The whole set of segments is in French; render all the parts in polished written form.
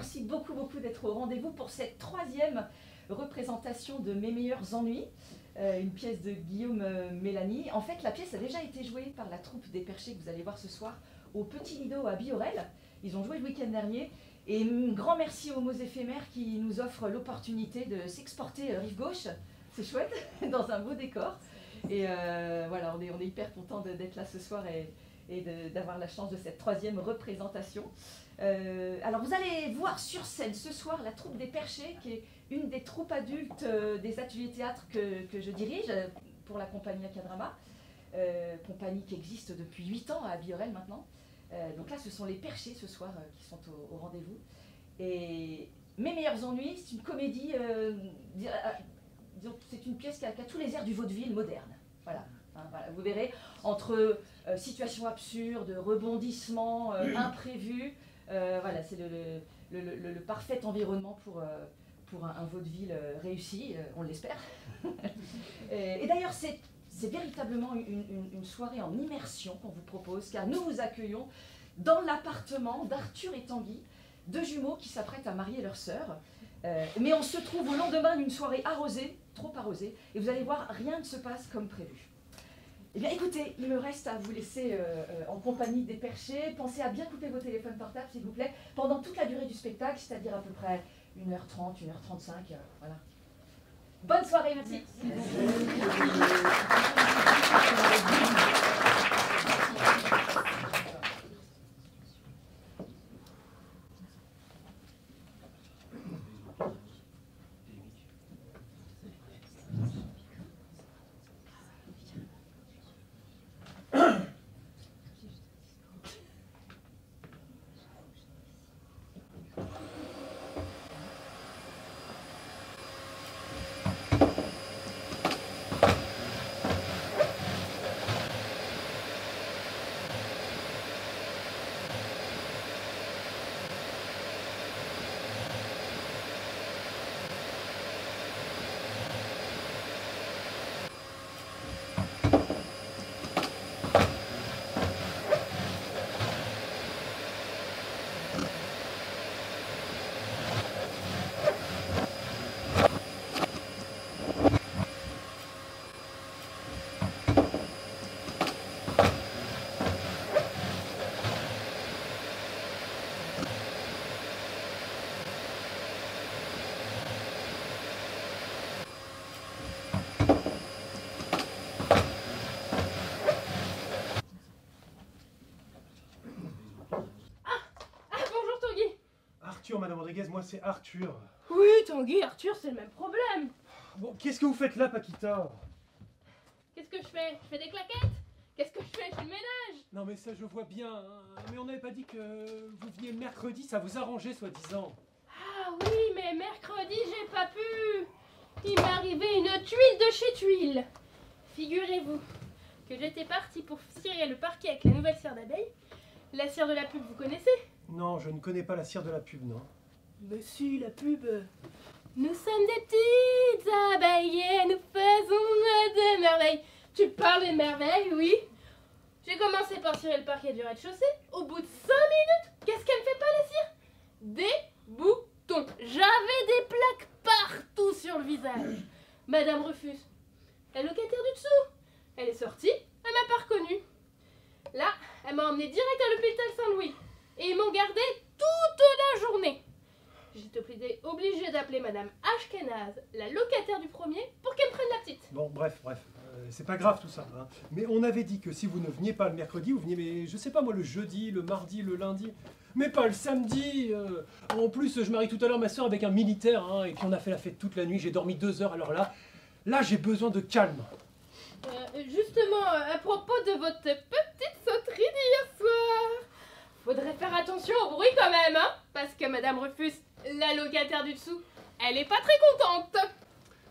merci beaucoup d'être au rendez-vous pour cette 3e représentation de Mes meilleurs ennuis, une pièce de Guillaume Mélanie. En fait, la pièce a déjà été jouée par la troupe des Perchés que vous allez voir ce soir au Petit Lido à Biorel. Ils ont joué le week-end dernier. Et un grand merci aux mots éphémères qui nous offrent l'opportunité de s'exporter rive gauche. C'est chouette, dans un beau décor. Et voilà, on est hyper content d'être là ce soir et d'avoir la chance de cette 3e représentation. Alors vous allez voir sur scène ce soir la troupe des Perchés, qui est une des troupes adultes des ateliers théâtre que je dirige pour la compagnie Acadrama, compagnie qui existe depuis 8 ans à Biorel maintenant. Donc là ce sont les Perchés ce soir qui sont au rendez-vous. Et Mes meilleurs ennuis, c'est une comédie, disons, c'est une pièce qui a tous les airs du vaudeville moderne. Voilà. Voilà, vous verrez, entre situations absurdes, rebondissements imprévus, voilà, c'est le parfait environnement pour un vaudeville réussi, on l'espère. Et d'ailleurs, c'est véritablement une soirée en immersion qu'on vous propose, car nous vous accueillons dans l'appartement d'Arthur et Tanguy, 2 jumeaux qui s'apprêtent à marier leur sœur. Mais on se trouve au lendemain d'une soirée arrosée, trop arrosée, et vous allez voir, rien ne se passe comme prévu. Eh bien écoutez, il me reste à vous laisser en compagnie des Perchés. Pensez à bien couper vos téléphones portables, s'il vous plaît, pendant toute la durée du spectacle, c'est-à-dire à peu près 1h30, 1h35, voilà. Bonne soirée, merci. Madame Rodriguez, moi c'est Arthur. Oui, Tanguy, Arthur, c'est le même problème. Bon, qu'est-ce que vous faites là, Paquita? Qu'est-ce que je fais? Je fais des claquettes? Qu'est-ce que je fais? Je fais le ménage. Non mais ça je vois bien, hein. Mais on n'avait pas dit que vous veniez le mercredi, ça vous arrangeait soi-disant. Ah oui, mais mercredi, j'ai pas pu. Il m'est arrivé une tuile de chez Tuile. Figurez-vous que j'étais partie pour cirer le parquet avec la nouvelle cire d'abeille. La cire de la pub, vous connaissez? Non, je ne connais pas la cire de la pub, non. Mais si, la pub. Nous sommes des petites abeilles et nous faisons des merveilles. Tu parles des merveilles, oui. J'ai commencé par cirer le parquet du rez-de-chaussée. Au bout de 5 minutes, qu'est-ce qu'elle fait pas, la cire? Des boutons. J'avais des plaques partout sur le visage. Madame refuse. La locataire du dessous. Elle est sortie, elle m'a pas reconnue. Là, elle m'a emmenée direct à l'hôpital Saint-Louis. Et ils m'ont gardé toute la journée. J'étais obligée d'appeler Madame Ashkenaz, la locataire du premier, pour qu'elle me prenne la petite. Bon, bref, c'est pas grave tout ça, hein. Mais on avait dit que si vous ne veniez pas le mercredi, vous veniez, mais je sais pas moi, le jeudi, le mardi, le lundi, mais pas le samedi. En plus, je marie tout à l'heure ma soeur avec un militaire, hein, et puis on a fait la fête toute la nuit, j'ai dormi 2 heures, alors là j'ai besoin de calme. Justement, à propos de votre petite sauterie d'hier soir, faudrait faire attention au bruit quand même, hein, parce que Madame Rufus, la locataire du dessous, elle est pas très contente.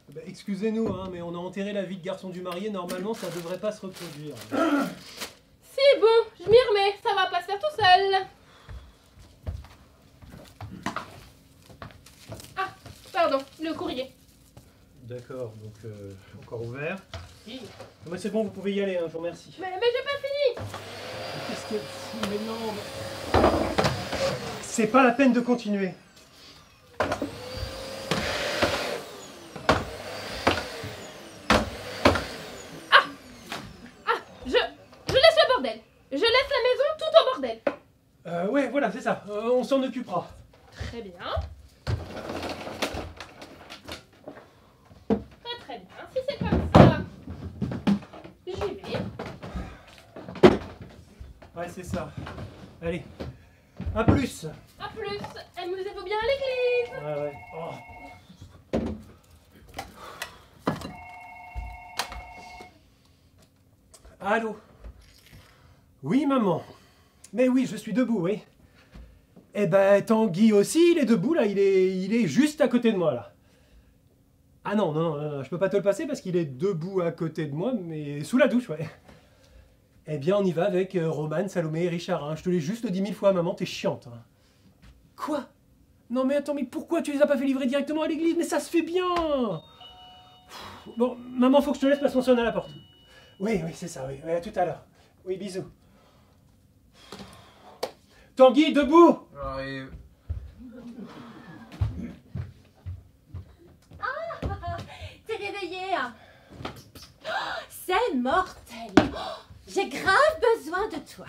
Bah, excusez-nous, hein, mais on a enterré la vie de garçon du marié, normalement ça devrait pas se reproduire. C'est bon, je m'y remets, ça va pas se faire tout seul. Ah, pardon, le courrier. D'accord, donc encore ouvert. Oui. Mais c'est bon, vous pouvez y aller, hein, je vous remercie. Mais j'ai pas fini. Qu'est-ce qu'elle fout? Mais non, mais... C'est pas la peine de continuer. Je laisse la maison tout en bordel. Ouais, voilà, c'est ça. On s'en occupera. Très bien. Très bien. Si c'est comme ça, j'y vais. Ouais, c'est ça. Allez, à plus. A plus. Amusez-vous bien à l'église. Ouais, ouais. Oh. Allô? Oui, maman. Mais oui, je suis debout, oui. Eh ben, Tanguy aussi, il est debout, là. Il est juste à côté de moi, là. Ah non, non, non, non, je peux pas te le passer parce qu'il est debout à côté de moi, mais sous la douche, ouais. Eh bien, on y va avec Romane, Salomé et Richard. Hein. Je te l'ai juste dit 1000 fois, maman, t'es chiante. Hein. Quoi? Non mais attends, mais pourquoi tu les as pas fait livrer directement à l'église? Mais ça se fait bien! Bon, maman, faut que je te laisse parce qu'on sonne à la porte. Oui, oui, c'est ça, oui. Oui, à tout à l'heure. Oui, bisous. Tanguy, debout! J'arrive. T'es réveillée? C'est mortel. J'ai grave besoin de toi.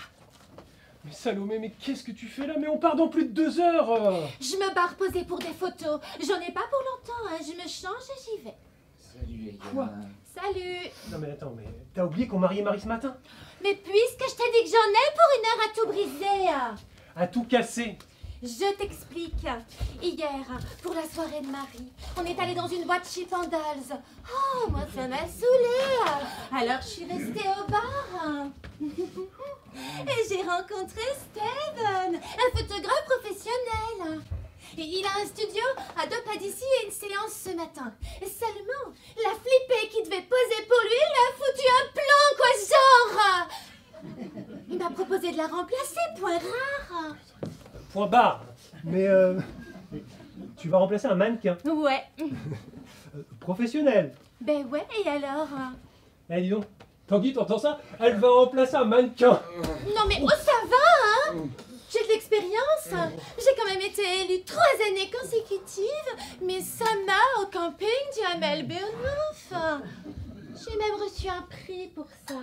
Mais Salomé, mais qu'est-ce que tu fais là? Mais on part dans plus de 2 heures! Je me barre poser pour des photos. J'en ai pas pour longtemps, hein. Je me change et j'y vais. Salut les gars. Quoi? Salut. Non mais attends, mais t'as oublié qu'on mariait Marie ce matin? Mais puisque je t'ai dit que j'en ai pour 1 heure à tout briser. À tout casser! Je t'explique. Hier, pour la soirée de Marie, on est allé dans une boîte chez Pandals. Oh, moi ça m'a saoulée. Alors je suis restée au bar. Et j'ai rencontré Steven, un photographe professionnel. Et il a un studio à 2 pas d'ici et une séance ce matin. Et seulement, la flippée qui devait poser pour lui lui a foutu un plan, quoi, genre. Il m'a proposé de la remplacer, point rare. Point barre! Mais tu vas remplacer un mannequin Ouais. professionnel. Ben ouais, et alors? Eh dis donc, Tanguy, t'entends ça? Elle va remplacer un mannequin! Non mais oh ça va, hein? J'ai de l'expérience. J'ai quand même été élue 3 années consécutives, mais ça m'a au camping du Hamel Beonouf. J'ai même reçu un prix pour ça.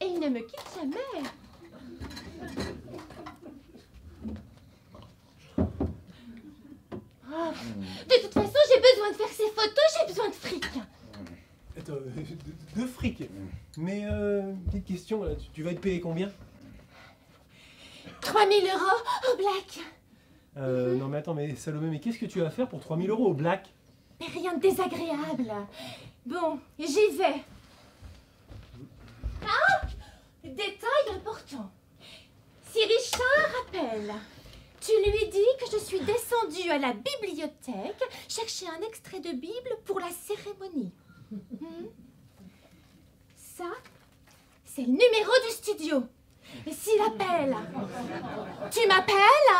Et il ne me quitte jamais. Oh, de toute façon, j'ai besoin de faire ces photos, j'ai besoin de fric. Attends, de fric. Mais, petite question, là, tu vas être payé combien? 3000 € au black. Non mais attends, mais Salomé, mais qu'est-ce que tu vas faire pour 3000 € au black? Mais rien de désagréable. Bon, j'y vais. Ah! Détail important. Si Richard appelle, tu lui dis que je suis descendue à la bibliothèque chercher un extrait de Bible pour la cérémonie. Ça, c'est le numéro du studio. Et s'il appelle, tu m'appelles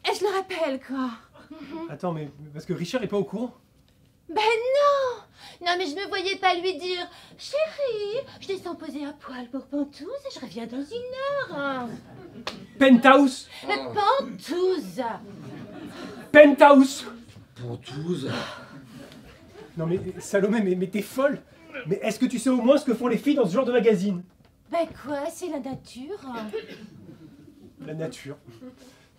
et je le rappelle, quoi. Attends, mais parce que Richard est pas au courant? Ben non! Non mais je me voyais pas lui dire « Chérie, je descends poser à poil pour Pentouze et je reviens dans 1 heure. » Penthouse! Pentouze! Penthouse! Pour tous. Non mais Salomé, mais t'es folle! Mais est-ce que tu sais au moins ce que font les filles dans ce genre de magazine? Ben quoi, c'est la nature. La nature.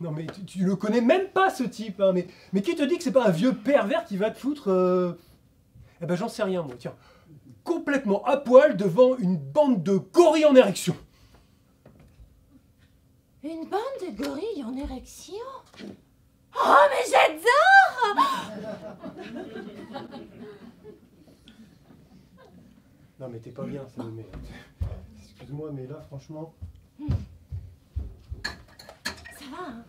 Non mais tu le connais même pas ce type, hein, mais qui te dit que c'est pas un vieux pervers qui va te foutre Eh ben j'en sais rien moi, tiens. Complètement à poil devant une bande de gorilles en érection. Une bande de gorilles en érection? Oh mais j'adore! Non mais t'es pas bien, Salomé. Excuse-moi, mais là franchement... Ça va, hein?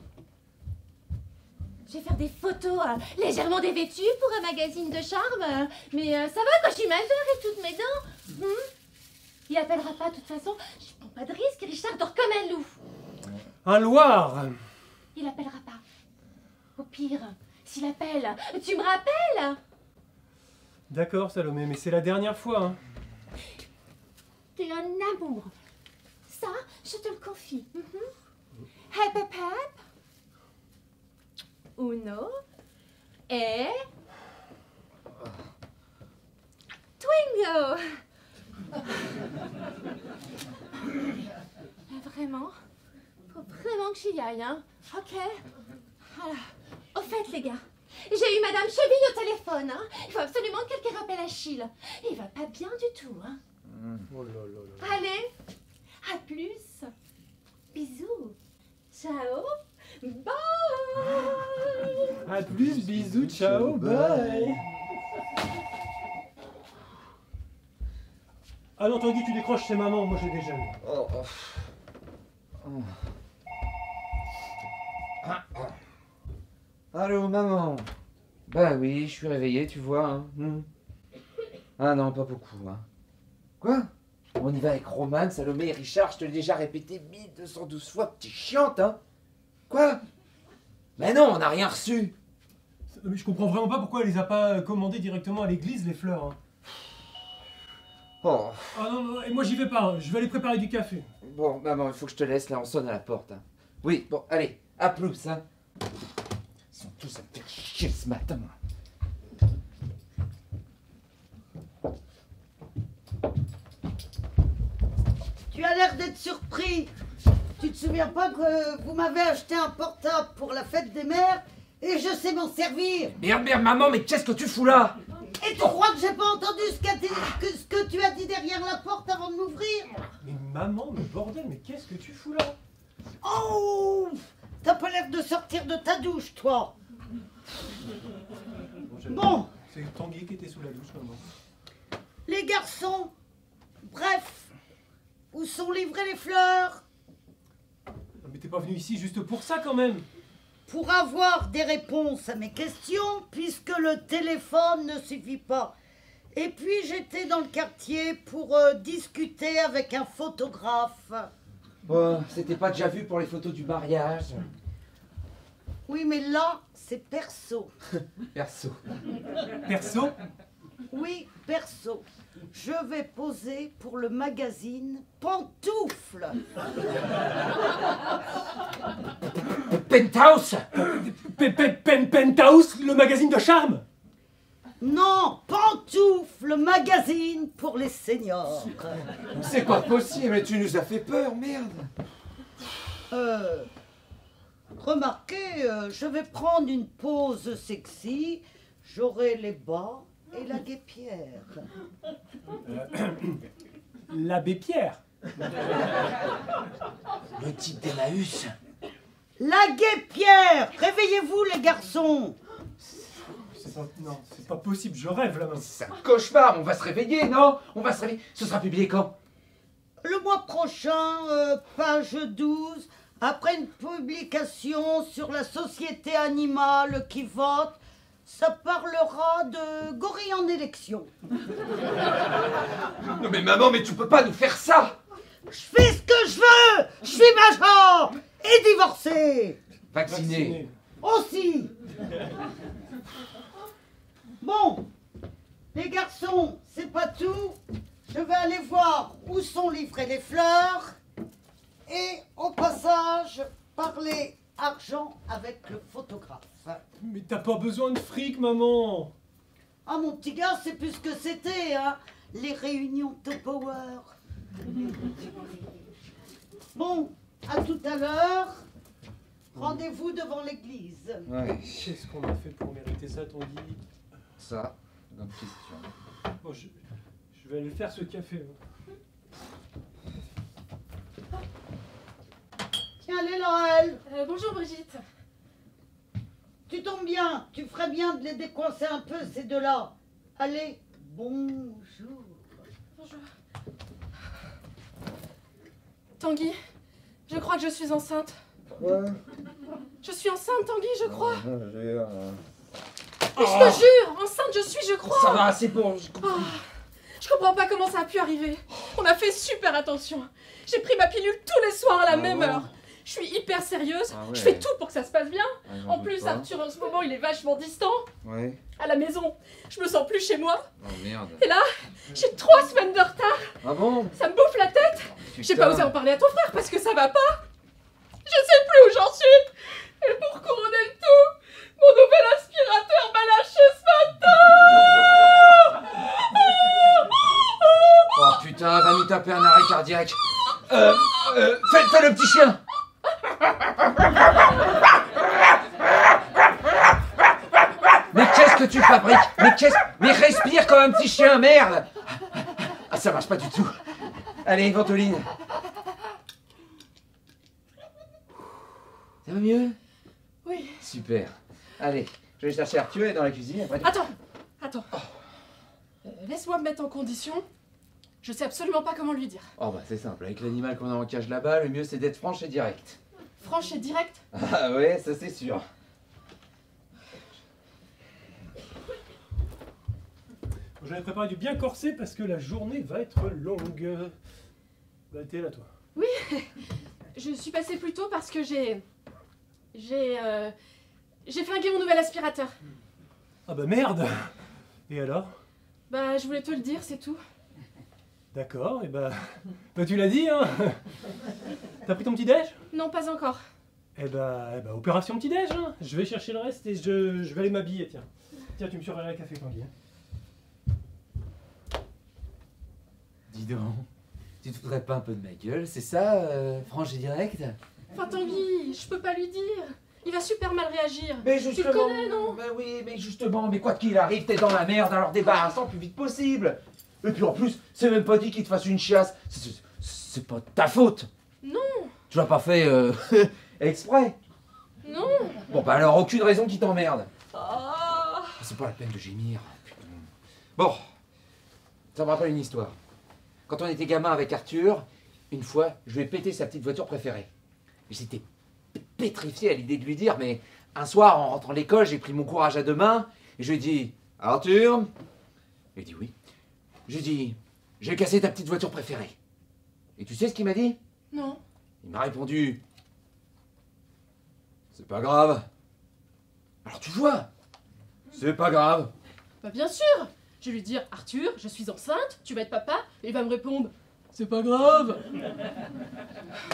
Je vais faire des photos légèrement dévêtues pour un magazine de charme, mais ça va quand je suis majeure et toutes mes dents. Il appellera pas de toute façon, je prends pas de risque, Richard dort comme un loup. Un Loir! Il appellera pas. Au pire, s'il appelle, tu me rappelles? D'accord Salomé, mais c'est la dernière fois, hein. T'es un amour. Ça, je te le confie. Hep hep hep. Uno. Et... Twingo. Vraiment? Faut vraiment que j'y aille, hein? Ok. Voilà. Au fait, les gars, j'ai eu Madame Cheville au téléphone, hein? Il faut absolument que quelqu'un rappelle Achille. Il va pas bien du tout, hein? Oh là là là. Allez, à plus. Bisous. Ciao. Bye. À plus, bisous, ciao, bye. Ah non, Tanguy, tu décroches, c'est maman, moi j'ai déjà eu. Oh, oh. Oh. Allô, maman? Bah oui, je suis réveillé, tu vois. Hein. Ah non, pas beaucoup. Hein. Quoi? On y va avec Roman, Salomé et Richard, je te l'ai déjà répété 1212 fois, petite chiante, hein? Quoi? Mais non, on n'a rien reçu. Mais je comprends vraiment pas pourquoi elle les a pas commandées directement à l'église, les fleurs. Hein. Oh. Ah non, non, et moi j'y vais pas, hein. Je vais aller préparer du café. Bon, maman, il faut que je te laisse, là, on sonne à la porte. Hein. Oui, bon, allez, à plus, hein. Ils sont tous à me faire chier ce matin. Tu as l'air d'être surpris. Tu te souviens pas que vous m'avez acheté un portable pour la fête des mères et je sais m'en servir. Merde, maman, mais qu'est-ce que tu fous là? Et tu crois que j'ai pas entendu ce que tu as dit derrière la porte avant de m'ouvrir? Mais maman, mais bordel, mais qu'est-ce que tu fous là? Oh! T'as pas l'air de sortir de ta douche, toi. Bon. C'est Tanguy qui était sous la douche, maman. Les garçons, bref, où sont livrées les fleurs? Mais t'es pas venu ici juste pour ça quand même. Pour avoir des réponses à mes questions, puisque le téléphone ne suffit pas. Et puis j'étais dans le quartier pour discuter avec un photographe. Bon, c'était pas déjà vu pour les photos du mariage. Oui, mais là, c'est perso. Perso. Perso? Oui, perso. Je vais poser pour le magazine Pantoufles. Penthouse. Penthouse, le magazine de charme? Non, Pantoufles, le magazine pour les seniors. C'est pas possible, mais tu nous as fait peur, merde. Remarquez, je vais prendre une pose sexy. J'aurai les bas et la guêpière. L'abbé Pierre. Le type d'Emmaüs. La guêpière! Réveillez-vous, les garçons! Non, c'est pas possible, je rêve là-bas. C'est un cauchemar, on va se réveiller, non? On va se réveiller. Ce sera publié quand? Le mois prochain, page 12, après une publication sur la société animale qui vote, ça parlera de gorilles en élection. Non mais maman, mais tu peux pas nous faire ça! Je fais ce que je veux! Je suis major! Et divorcé! Vacciné. Aussi! Bon, les garçons, c'est pas tout. Je vais aller voir où sont livrées les fleurs et au passage parler argent avec le photographe. Mais t'as pas besoin de fric, maman. Ah, mon petit gars, c'est plus ce que c'était, hein, les réunions de power. Bon, à tout à l'heure. Rendez-vous devant l'église. Ouais. Qu'est-ce qu'on a fait pour mériter ça, Tanguy? Ça, bonne question. Bon, je vais aller faire ce café. Tiens, allez, Laurel. Bonjour Brigitte. Tu tombes bien. Tu ferais bien de les décoincer un peu, ces deux-là. Allez, bonjour. Bonjour. Tanguy, je crois que je suis enceinte. Quoi? Je suis enceinte, Tanguy, je crois. J'ai Mais je te jure, enceinte je suis, je crois. Ça va, c'est bon. Je comprends pas comment ça a pu arriver. On a fait super attention. J'ai pris ma pilule tous les soirs à la même heure. Je suis hyper sérieuse. Ah ouais. Je fais tout pour que ça se passe bien. Ah, En plus, Arthur, en ce moment, il est vachement distant. Ouais. À la maison, je me sens plus chez moi. Oh merde. Et là, j'ai 3 semaines de retard. Ah bon? Ça me bouffe la tête. J'ai Putain. pas osé en parler à ton frère parce que ça va pas. Je sais plus où j'en suis. Et pour couronner le tout, mon nouvel aspirateur m'a lâché ce matin. Oh putain. putain, va nous taper un arrêt cardiaque. Fais le petit chien. Mais qu'est-ce que tu fabriques? Mais respire comme un petit chien, merde. Ah, ça marche pas du tout. Allez, Ventoline. Ça va mieux? Oui. Super. Allez, je vais chercher Arthur, elle est dans la cuisine. Après... Attends. Laisse-moi me mettre en condition. Je sais absolument pas comment lui dire. Oh bah c'est simple, avec l'animal qu'on a en cage là-bas, le mieux c'est d'être franche et direct. Franche et direct? Ah ouais, ça c'est sûr. J'avais préparé du bien corsé parce que la journée va être longue. Bah t'es là toi. Oui, je suis passée plus tôt parce que j'ai flingué mon nouvel aspirateur. Ah bah merde. Et alors? Bah je voulais te le dire, c'est tout. D'accord, et bah tu l'as dit, hein. T'as pris ton petit déj? Non, pas encore. Eh bah, opération petit déj, hein. Je vais chercher le reste et je vais aller m'habiller, tiens. Tiens, tu me surveilleras le café, Tanguy. Dis donc, tu te foutrais pas un peu de ma gueule, c'est ça, franche et direct? Enfin Tanguy, je peux pas lui dire. Il va super mal réagir. Mais Tu justement, le connais, non? Bah oui, mais justement, mais quoi qu'il arrive, t'es dans la merde, alors débarrasse-toi le plus vite possible. Et puis en plus, c'est même pas dit qu'il te fasse une chiasse. C'est pas de ta faute. Non. Tu l'as pas fait exprès. Non. Bon bah alors aucune raison qui t'emmerde. Oh. C'est pas la peine de gémir. Putain. Bon, ça me rappelle une histoire. Quand on était gamin avec Arthur, une fois, je lui ai pété sa petite voiture préférée. J'étais pétrifié à l'idée de lui dire, mais un soir, en rentrant de l'école, j'ai pris mon courage à deux mains et je lui ai dit, Arthur? Il a dit oui. J'ai dit, j'ai cassé ta petite voiture préférée. Et tu sais ce qu'il m'a dit? Non. Il m'a répondu, c'est pas grave. Alors tu vois, c'est pas grave. Bah bien sûr. Je vais lui dire, Arthur, je suis enceinte, tu vas être papa. Et il va me répondre, c'est pas grave.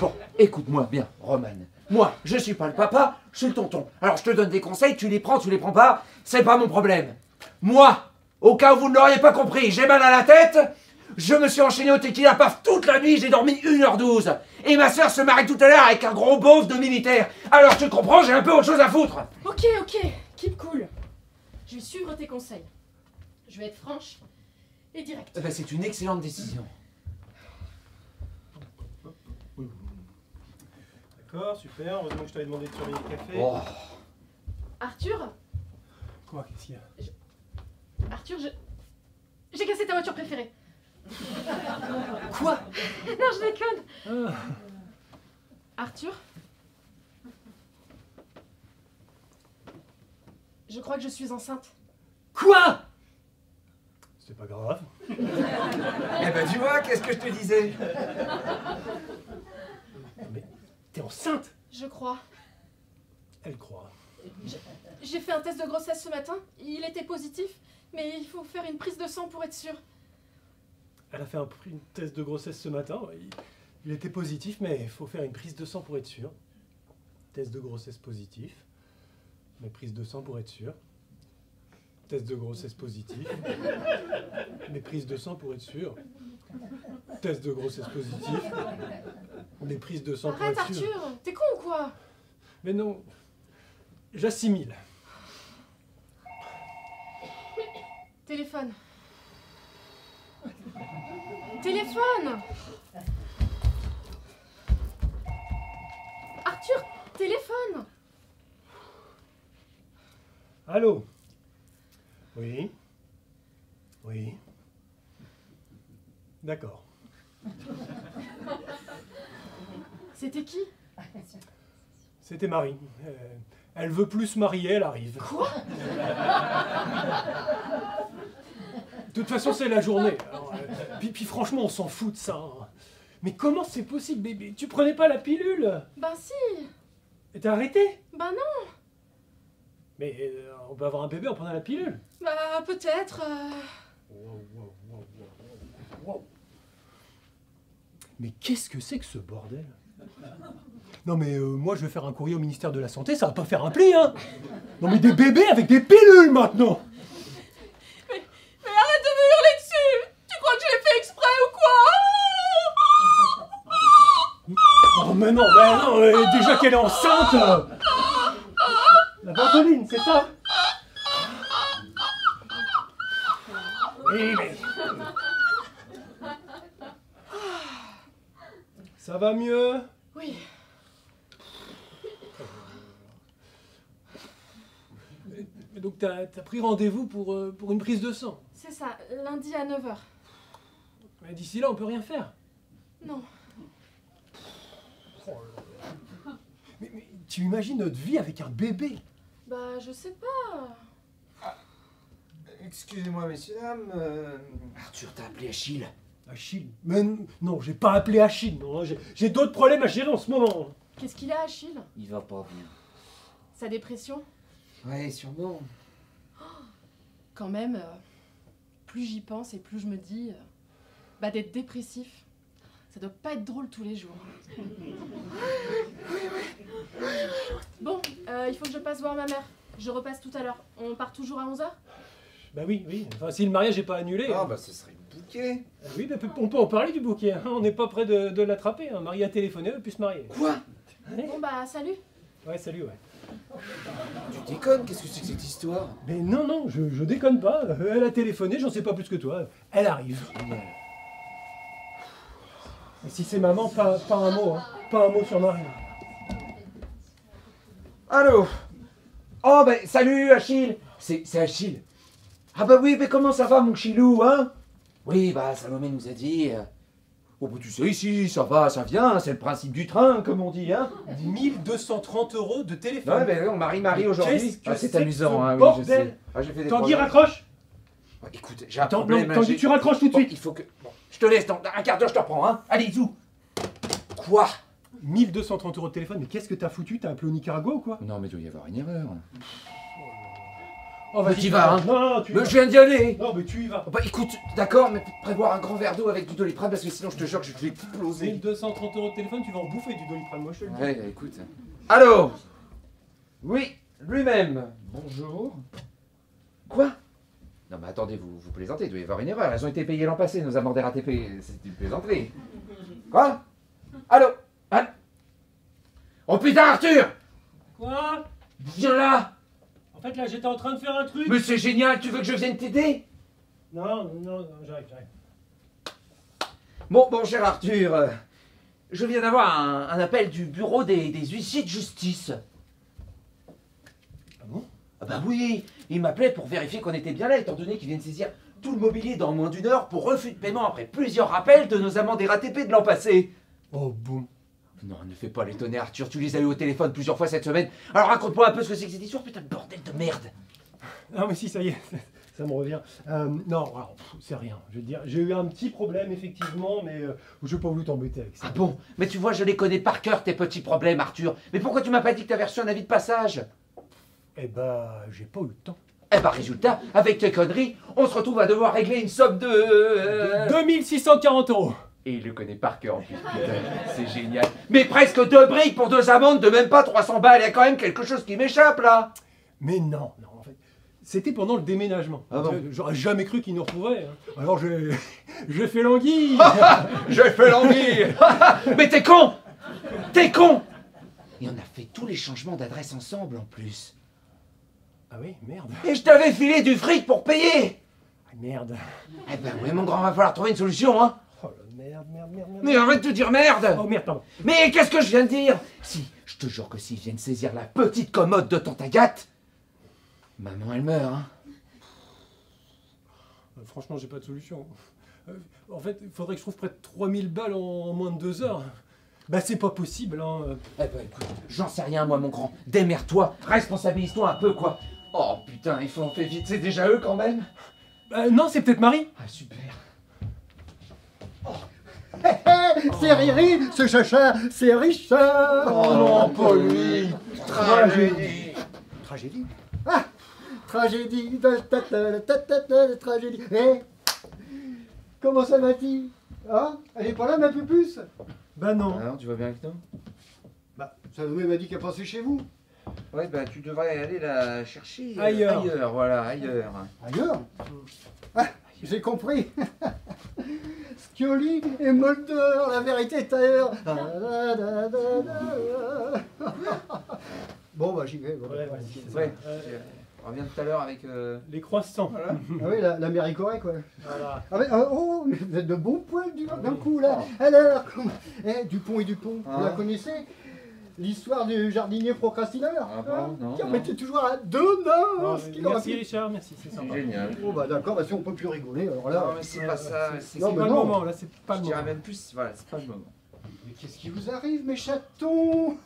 Bon, écoute-moi bien, Roman. Moi, je suis pas le papa, je suis le tonton. Alors je te donne des conseils, tu les prends pas, c'est pas mon problème. Moi, au cas où vous ne l'auriez pas compris, j'ai mal à la tête, je me suis enchaîné au tequila paf toute la nuit, j'ai dormi 1h12. Et ma soeur se marie tout à l'heure avec un gros beauf de militaire. Alors tu comprends, j'ai un peu autre chose à foutre. Ok, keep cool. Je vais suivre tes conseils. Je vais être franche et directe. Ben, c'est une excellente décision. D'accord, super. Heureusement que je t'avais demandé de surveiller le café. Oh. Arthur, Quoi, qu'est-ce qu'il y a? Arthur, j'ai cassé ta voiture préférée. Quoi? Non, je déconne. Ah. Arthur, je crois que je suis enceinte. Quoi? C'est pas grave. Eh ben tu vois, qu'est-ce que je te disais? Mais t'es enceinte? Je crois. Elle croit. J'ai fait un test de grossesse ce matin. Il était positif, mais il faut faire une prise de sang pour être sûr. Elle a fait un test de grossesse ce matin. Il était positif, mais il faut faire une prise de sang pour être sûr. Test de grossesse positif. Mais prise de sang pour être sûr. Test de grossesse positif. Mais prise de sang pour être sûr. Test de grossesse positif. Mais prise de sang pour Arrête, être sûr. Arthur, t'es con ou quoi? Mais non, j'assimile. Téléphone. Téléphone. Arthur, téléphone. Allô? Oui? Oui? D'accord. C'était qui? C'était Marie. Elle veut plus se marier, elle arrive. Quoi? De toute façon, c'est la journée. Alors, puis franchement, on s'en fout de ça. Hein. Mais comment c'est possible, bébé? Tu prenais pas la pilule? Ben si. Et t'as arrêté? Ben non. Mais on peut avoir un bébé en prenant la pilule. Bah peut-être. Wow. Mais qu'est-ce que c'est que ce bordel? Non mais moi je vais faire un courrier au ministère de la Santé, ça va pas faire un pli, hein. Non mais des bébés avec des pilules maintenant. Mais arrête de me hurler dessus. Tu crois que je l'ai fait exprès ou quoi? mais non, déjà qu'elle est enceinte. La ventoline, c'est ça? Oui, mais... Ça va mieux? Oui. Mais donc t'as pris rendez-vous pour une prise de sang. C'est ça, lundi à 9h. Mais d'ici là, on peut rien faire. Non. Mais tu imagines notre vie avec un bébé? Bah, je sais pas. Excusez-moi, messieurs, dames. Arthur, t'as appelé Achille? Achille? Mais non, j'ai pas appelé Achille, non. J'ai d'autres problèmes à gérer en ce moment. Qu'est-ce qu'il a, Achille? Il va pas bien. Sa dépression? Ouais, sûrement. Quand même, plus j'y pense et plus je me dis... bah, d'être dépressif, ça doit pas être drôle tous les jours. Bon, il faut que je passe voir ma mère. Je repasse tout à l'heure. On part toujours à 11h? Bah oui. Enfin, si le mariage n'est pas annulé... Ah, bah ce serait le bouquet. Oui, mais on peut en parler du bouquet. Hein. On n'est pas près de l'attraper. Hein. Marie a téléphoné, elle peut se marier. Quoi? Bon, bah, salut. Ouais, salut, ouais. Tu déconnes, qu'est-ce que c'est que cette histoire? Mais non, je déconne pas. Elle a téléphoné, j'en sais pas plus que toi. Elle arrive. Et si c'est maman, pas un mot, hein. Pas un mot sur Marie. Allô? Oh, bah salut Achille. C'est Achille. Ah bah oui, mais comment ça va mon chilou, hein? Oui, bah Salomé nous a dit... Oh bah tu sais, ici, ça va, ça vient, c'est le principe du train, comme on dit, hein? 1230 € de téléphone. Ouais, mais on marie aujourd'hui. Qu'est-ce que Ah, c'est c'est amusant, que ce hein, oui, je bordel? sais. Ah, j'ai fait des Tanguy, progrès. raccroche. Ouais, écoute, j'ai un problème. là, Tanguy, j'ai- tu raccroches tout de Bon, suite. il faut que... Bon, je te laisse, dans un quart d'heure, je te reprends, hein? Allez, zou. Quoi? 1230 € de téléphone, mais qu'est-ce que t'as foutu? T'as appelé au Nicaragua ou quoi? Non, mais il doit y avoir une erreur. Oh, Mais tu y vas, hein. Non, tu y Mais vas. je viens d'y aller. Non, mais tu y vas. Bah écoute, d'accord, mais prévoir un grand verre d'eau avec du Doliprane parce que sinon je te jure que je vais exploser. 1230 € de téléphone, tu vas en bouffer du Doliprane, moi je te le dis. Ouais, écoute. Allô? Oui, lui-même. Bonjour. Quoi? Non mais attendez, vous plaisantez, il doit y avoir une erreur. Elles ont été payées l'an passé, nos amendes RATP. C'est une plaisanterie. Quoi? Allô? Ah. Oh putain, Arthur! Quoi? Viens là! En fait, là, j'étais en train de faire un truc. Mais c'est génial, tu veux que je vienne t'aider? Non, j'arrive. Bon, cher Arthur, je viens d'avoir un appel du bureau des huissiers de justice. Ah bon? Ah bah oui, il m'appelait pour vérifier qu'on était bien là, étant donné qu'ils viennent saisir tout le mobilier dans moins d'une heure pour refus de paiement après plusieurs rappels de nos amendes RATP de l'an passé. Oh, boum. Non, ne fais pas l'étonner Arthur, tu les as eu au téléphone plusieurs fois cette semaine. Alors raconte-moi un peu ce que c'est que cette histoire, putain de bordel de merde. Non, mais si, ça y est, ça me revient. Non, alors, c'est rien. Je veux dire, j'ai eu un petit problème, effectivement, mais je n'ai pas voulu t'embêter avec ça. Ah bon? Mais tu vois, je les connais par cœur tes petits problèmes Arthur. Mais pourquoi tu m'as pas dit que t'avais reçu un avis de passage? Eh bah, j'ai pas eu le temps. Eh bah résultat, avec tes conneries, on se retrouve à devoir régler une somme de... 2640 €. Et il le connaît par cœur en plus, putain, c'est génial. Mais presque 2 briques pour 2 amendes de même pas 300 balles, il y a quand même quelque chose qui m'échappe là. Mais non, en fait, c'était pendant le déménagement. Ah bon? J'aurais jamais cru qu'ils nous retrouveraient. Hein. Alors j'ai fait l'anguille. J'ai fait l'envie. Mais t'es con. T'es con. Et on a fait tous les changements d'adresse ensemble en plus. Ah oui, merde. Et je t'avais filé du fric pour payer. Ah, merde. Eh ben oui mon grand, va falloir trouver une solution hein. Oh la merde. Mais arrête de dire merde. Oh merde, pardon. Mais qu'est-ce que je viens de dire? Si, je te jure que s'ils viennent saisir la petite commode de ton Agathe, maman elle meurt hein. Franchement, j'ai pas de solution. En fait, il faudrait que je trouve près de 3000 balles en moins de 2 heures. Bah c'est pas possible, hein. Eh ben écoute, j'en sais rien moi mon grand. Démerde-toi, responsabilise-toi un peu quoi. Oh putain, on fait vite, c'est déjà eux quand même. Non, c'est peut-être Marie. Ah super. C'est Riri, c'est Chacha, c'est Richard. Oh non, pas lui. Tragédie. Tragédie? Ah, tragédie, tragédie. Eh, comment ça va-t-il? Hein? Elle est pas là, ma pupus? Bah non. Alors, tu vas bien avec nous? Bah, Salomé m'a dit qu'elle passait chez vous. Ouais, bah tu devrais aller la chercher Ailleurs. Ailleurs, voilà, ailleurs. Ailleurs? Ah, j'ai compris. Ce Pioli et Mulder, la vérité est ailleurs. Bon, bah j'y vais. Bon, Ouais, Ouais, on revient tout à l'heure avec... Les croissants. Voilà. Ah oui, l'Américorrect, ouais. Voilà. Ah, mais, oh, mais vous êtes de bons poils d'un coup, là. Alors, Dupont et Dupont, vous la connaissez? L'histoire du jardinier procrastinateur. Ah bon, non, Qui en non. mettait toujours à deux mains. Merci Richard, merci, c'est sympa. C'est génial. Oh, bah d'accord, bah si on peut plus rigoler, alors là... Non, mais c'est pas ça. C'est Non, C'est mais pas le non. moment, là, c'est pas je le dirais moment. même plus, voilà, c'est pas le moment. Mais qu'est-ce qui vous arrive, mes chatons?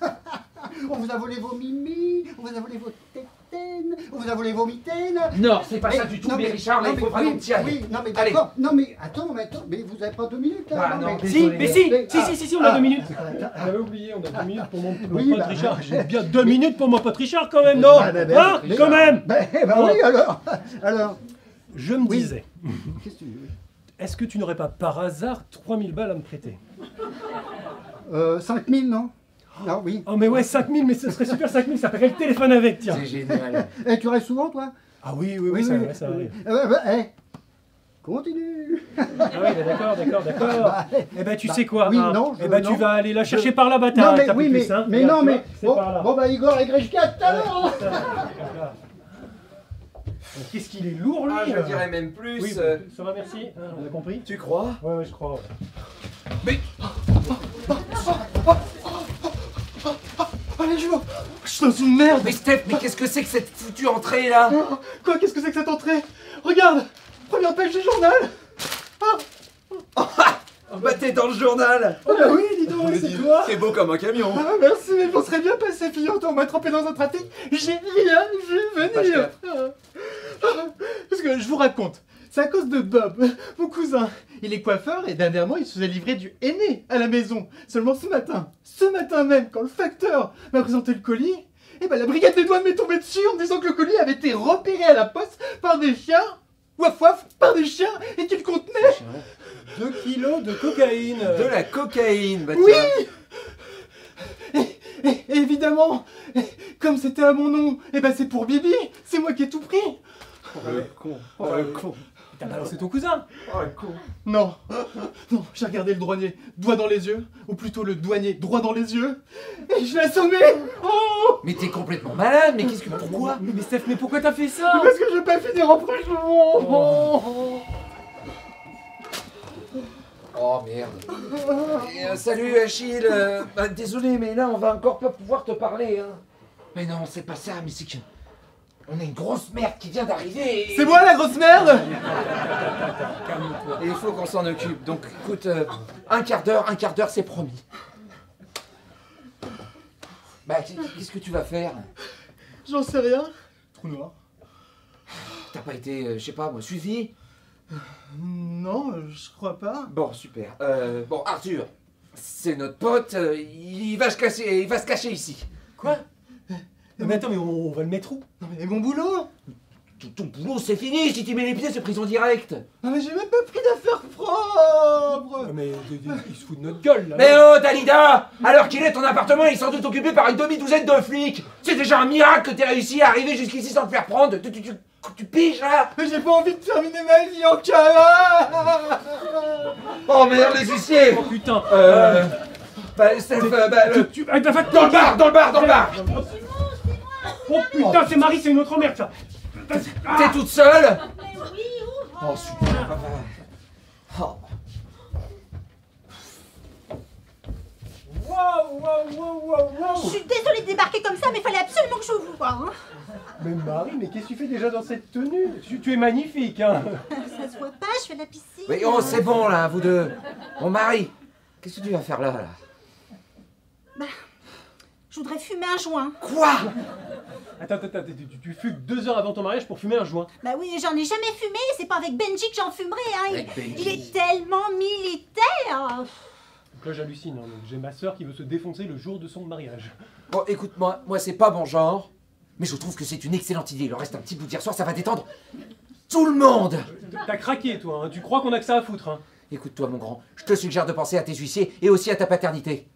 On vous a volé vos mimi, on vous a volé vos tétènes, on vous a volé vos mitaines. Non, c'est pas ça du tout, non, mais Richard, là, non, il faut mais vraiment oui, t'y aller. Oui, non mais Allez. d'accord. Non mais attends, mais vous avez pas 2 minutes là? Bah, non, mais... Si, mais si, Mais- si, on a 2 minutes. Ah, J'avais oublié, on a 2 minutes pour mon Oui, pote bah, Richard. J'ai bien 2 minutes pour mon pote Richard quand même, non? bah, Hein? mais- Quand même. bah oui, alors. Je me Oui. disais, Qu'est-ce que tu veux? est-ce que tu n'aurais pas par hasard 3000 balles à me prêter? 5000, non? Ah oui. Oh mais ouais, 5000, mais ce serait super 5000, ça paierait le téléphone avec, tiens. C'est génial. Eh, tu restes souvent, toi? Ah oui, ça arrive. Continue. Ah oui, bah, d'accord. Eh ben tu sais quoi, oui, hein, non, eh ben non. tu vas aller la chercher par là-bas, Non, mais t'as oui, plus, mais, hein. mais Regarde, non, mais. c'est Bon, par là. bon, bah, Igor et Grishka, tout à l'heure. Qu'est-ce qu'il est lourd, lui. Ah, je dirais même plus. Oui, ça va, merci. Hein, on a compris. Tu crois? Ouais, je crois. Ouais. Mais... Allez, je suis dans une merde. Mais Steph, mais qu'est-ce que c'est que cette foutue entrée là? Quoi, qu'est-ce que c'est que cette entrée? Regarde, première page du journal. Bah t'es dans le journal. Oh bah oui, dis donc, c'est toi. C'est beau comme un camion. Ah, merci, mais je m'en serais bien passé, fillon, on m'a trempé dans un trafic. J'ai rien vu venir. Parce que je vous raconte, c'est à cause de Bob, mon cousin. Il est coiffeur et dernièrement il se faisait livrer du henné à la maison. Seulement ce matin même, quand le facteur m'a présenté le colis, eh ben la brigade des douanes m'est tombée dessus en me disant que le colis avait été repéré à la poste par des chiens, waf waf, par des chiens, et qu'il contenait 2 kilos de cocaïne. De la cocaïne, bah Oui. tiens. Et évidemment, comme c'était à mon nom, eh ben c'est pour Bibi, c'est moi qui ai tout pris. Le con. Oh le con. T'as balancé ton cousin. Oh le con. Non, j'ai regardé le douanier, doigt dans les yeux, ou plutôt le douanier, droit dans les yeux, et je l'ai assommé. Oh, Mais t'es complètement malade, mais qu'est-ce que... Pourquoi? Mais Steph, mais pourquoi t'as fait ça? parce que je vais pas finir en prison. Oh merde. Salut Achille. Bah, désolé, mais là on va encore pas pouvoir te parler. Hein. Mais non, c'est pas ça, mais c'est que... On a une grosse merde qui vient d'arriver. C'est moi la grosse merde. Et il faut qu'on s'en occupe. Donc écoute, un quart d'heure, c'est promis. Bah qu'est-ce que tu vas faire? J'en sais rien. Trou noir. T'as pas été, je sais pas moi, suivi? Non, je crois pas. Bon, super. Bon, Arthur, c'est notre pote, il va se cacher ici. Quoi? Mais attends, mais on va le mettre où? Non mais mon boulot. Ton boulot, c'est fini, si tu mets les pieds, c'est prison directe. Non mais j'ai même pas pris d'affaires propres. Ah, mais il se fout de notre gueule, là. Mais oh, Dalida! Alors qu'il est, ton appartement il est sans doute occupé par une demi-douzaine de flics. C'est déjà un miracle que t'aies réussi à arriver jusqu'ici sans te faire prendre. Tu piges, là? Mais j'ai pas envie de terminer ma vie en cavale. Oh merde, les huissiers! Oh putain. Bah, Steph, Avec la fac. dans le bar! Oh putain, c'est Marie, c'est une autre merde, ça. T'es toute seule? Oh, super. Oh. Waouh. Je suis désolée de débarquer comme ça, mais fallait absolument que je vous voie. Hein. Mais Marie, mais qu'est-ce que tu fais déjà dans cette tenue? Tu es magnifique, hein. Ça se voit pas, je fais la piscine. Mais oh, c'est bon, là, vous deux. Mon mari, qu'est-ce que tu vas faire là? Je voudrais fumer un joint. Quoi? Attends, tu fumes 2 heures avant ton mariage pour fumer un joint. Bah oui, j'en ai jamais fumé, c'est pas avec Benji que j'en fumerai. Hein. Avec Benji. Il est tellement militaire. Donc là, j'hallucine. Hein. J'ai ma soeur qui veut se défoncer le jour de son mariage. Bon, écoute-moi, moi c'est pas mon genre, mais je trouve que c'est une excellente idée. Il en reste un petit bout d'hier soir, ça va détendre tout le monde. T'as craqué, toi. Hein. Tu crois qu'on a que ça à foutre, hein. Écoute-toi, mon grand, je te suggère de penser à tes huissiers et aussi à ta paternité.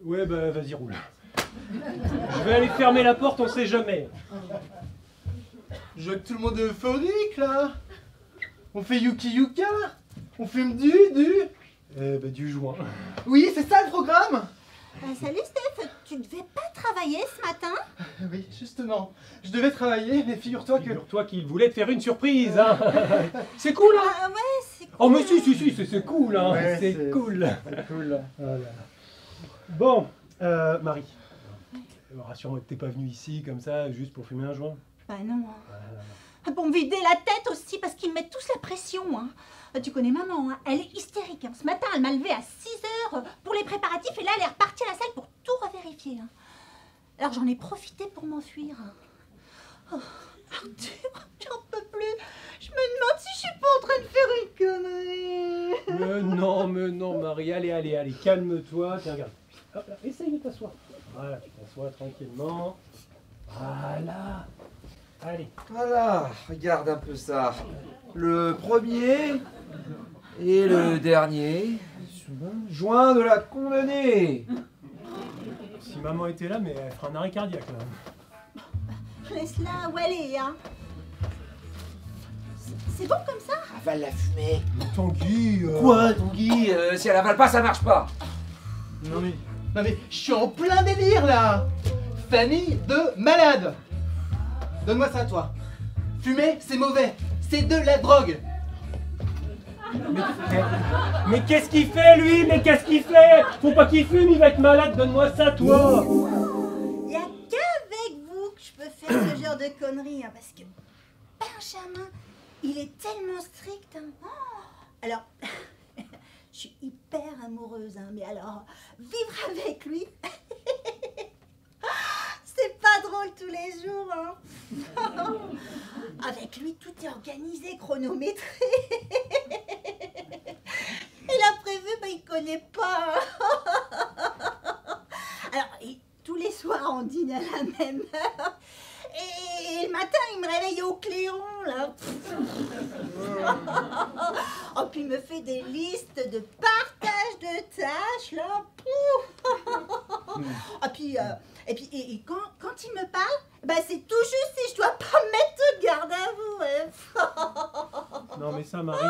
Ouais, bah vas-y, roule. Je vais aller fermer la porte, on sait jamais. Je vois que tout le monde est euphorique là. On fait Yuki Yuka. On fume du. Du joint. Oui, c'est ça le programme. Salut Steph, tu devais pas travailler ce matin? Oui, justement. Je devais travailler, mais figure-toi que... Figure-toi qu'il voulait te faire une surprise, hein. C'est cool, hein. Ah ouais, c'est cool. Oh mais si, c'est cool, hein. Ouais, c'est cool. C'est cool. Voilà. Bon, Marie. Rassure-moi que t'es pas venue ici comme ça, juste pour fumer un joint. Bah non. Pour me vider la tête aussi, parce qu'ils me mettent tous la pression. Hein. Tu connais maman, hein. Elle est hystérique. Hein. Ce matin, elle m'a levée à 6 h pour les préparatifs et là, elle est repartie à la salle pour tout revérifier. Hein. Alors j'en ai profité pour m'enfuir. Oh, Arthur, j'en peux plus. Je me demande si je suis pas en train de faire une connerie. Mais non, Marie, allez, calme-toi. Tiens, regarde. Hop là, essaye de t'asseoir. Voilà, tu t'assois tranquillement. Voilà. Allez. Voilà, regarde un peu ça. Le premier et le dernier. Joint de la condamnée. Si maman était là, mais elle fera un arrêt cardiaque là. Laisse-la où elle est, hein. C'est bon comme ça? Avale la fumée. Tanguy. Quoi, Tanguy? Si elle avale pas, ça marche pas. Non mais, je suis en plein délire là. Famille de malades. Donne-moi ça, toi. Fumer, c'est mauvais. C'est de la drogue. Mais qu'est-ce qu'il fait lui? Mais qu'est-ce qu'il fait? Faut pas qu'il fume, il va être malade, donne-moi ça toi. Y a qu'avec vous que je peux faire ce genre de conneries, hein, parce que Benjamin, il est tellement strict. Hein. Oh, alors, je suis hyper amoureuse, hein, mais alors, vivre avec lui, c'est pas drôle tous les jours. Hein. Avec lui, tout est organisé, chronométré. Et l'imprévu, il connaît pas. Alors, tous les soirs, on dîne à la même heure. Et le matin, il me réveille au clairon, là. Oh, puis il me fait des listes de partage de tâches, là. Ah, puis, et quand il me parle, c'est tout juste si je dois pas me mettre de garde à vous. Hein. Non mais ça Marie,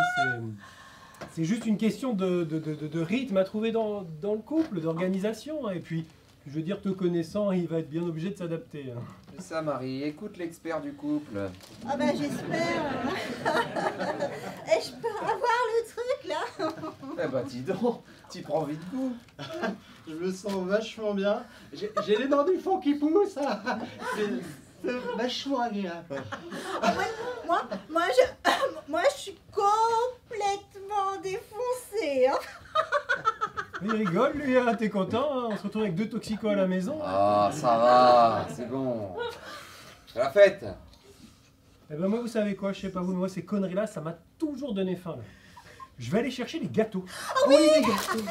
c'est juste une question de rythme à trouver dans le couple, d'organisation. Hein. Et puis, je veux dire, te connaissant, il va être bien obligé de s'adapter. Hein. C'est ça, Marie, écoute l'expert du couple. Ah j'espère. Et je peux avoir le truc là. Eh bah dis donc, t'y prends vite goût. Je me sens vachement bien. J'ai les dents du fond qui poussent. C'est vachement agréable. Moi, je suis complètement défoncée. Hein. Il rigole lui, hein. T'es content, hein. On se retrouve avec 2 toxicos à la maison. Ah, ça va, c'est bon. C'est la fête. Eh ben moi, vous savez quoi, je sais pas vous, mais moi, ces conneries-là, ça m'a toujours donné faim. Là. Je vais aller chercher les gâteaux. Oh oui, des gâteaux.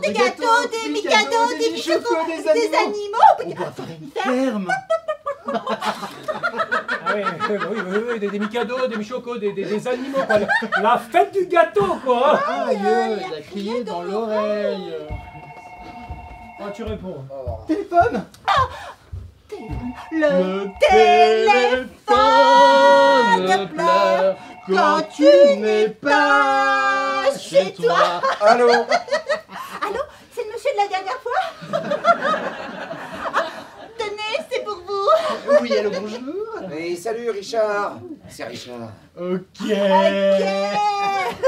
Des gâteaux, des mi-cadeaux, des mi-chocos, des animaux. On va faire une ferme. Ah oui, des mi-cadeaux, des mi-chocos, des animaux, quoi. La fête du gâteau, quoi. Aïe, il a crié dans l'oreille. Ah, tu réponds. Téléphone. Le téléphone pleure quand tu n'es pas chez toi. Allô? Allô, c'est le monsieur de la dernière fois? Tenez, c'est pour vous. Oui, allô, bonjour. Oui, salut Richard. C'est Richard. Ok.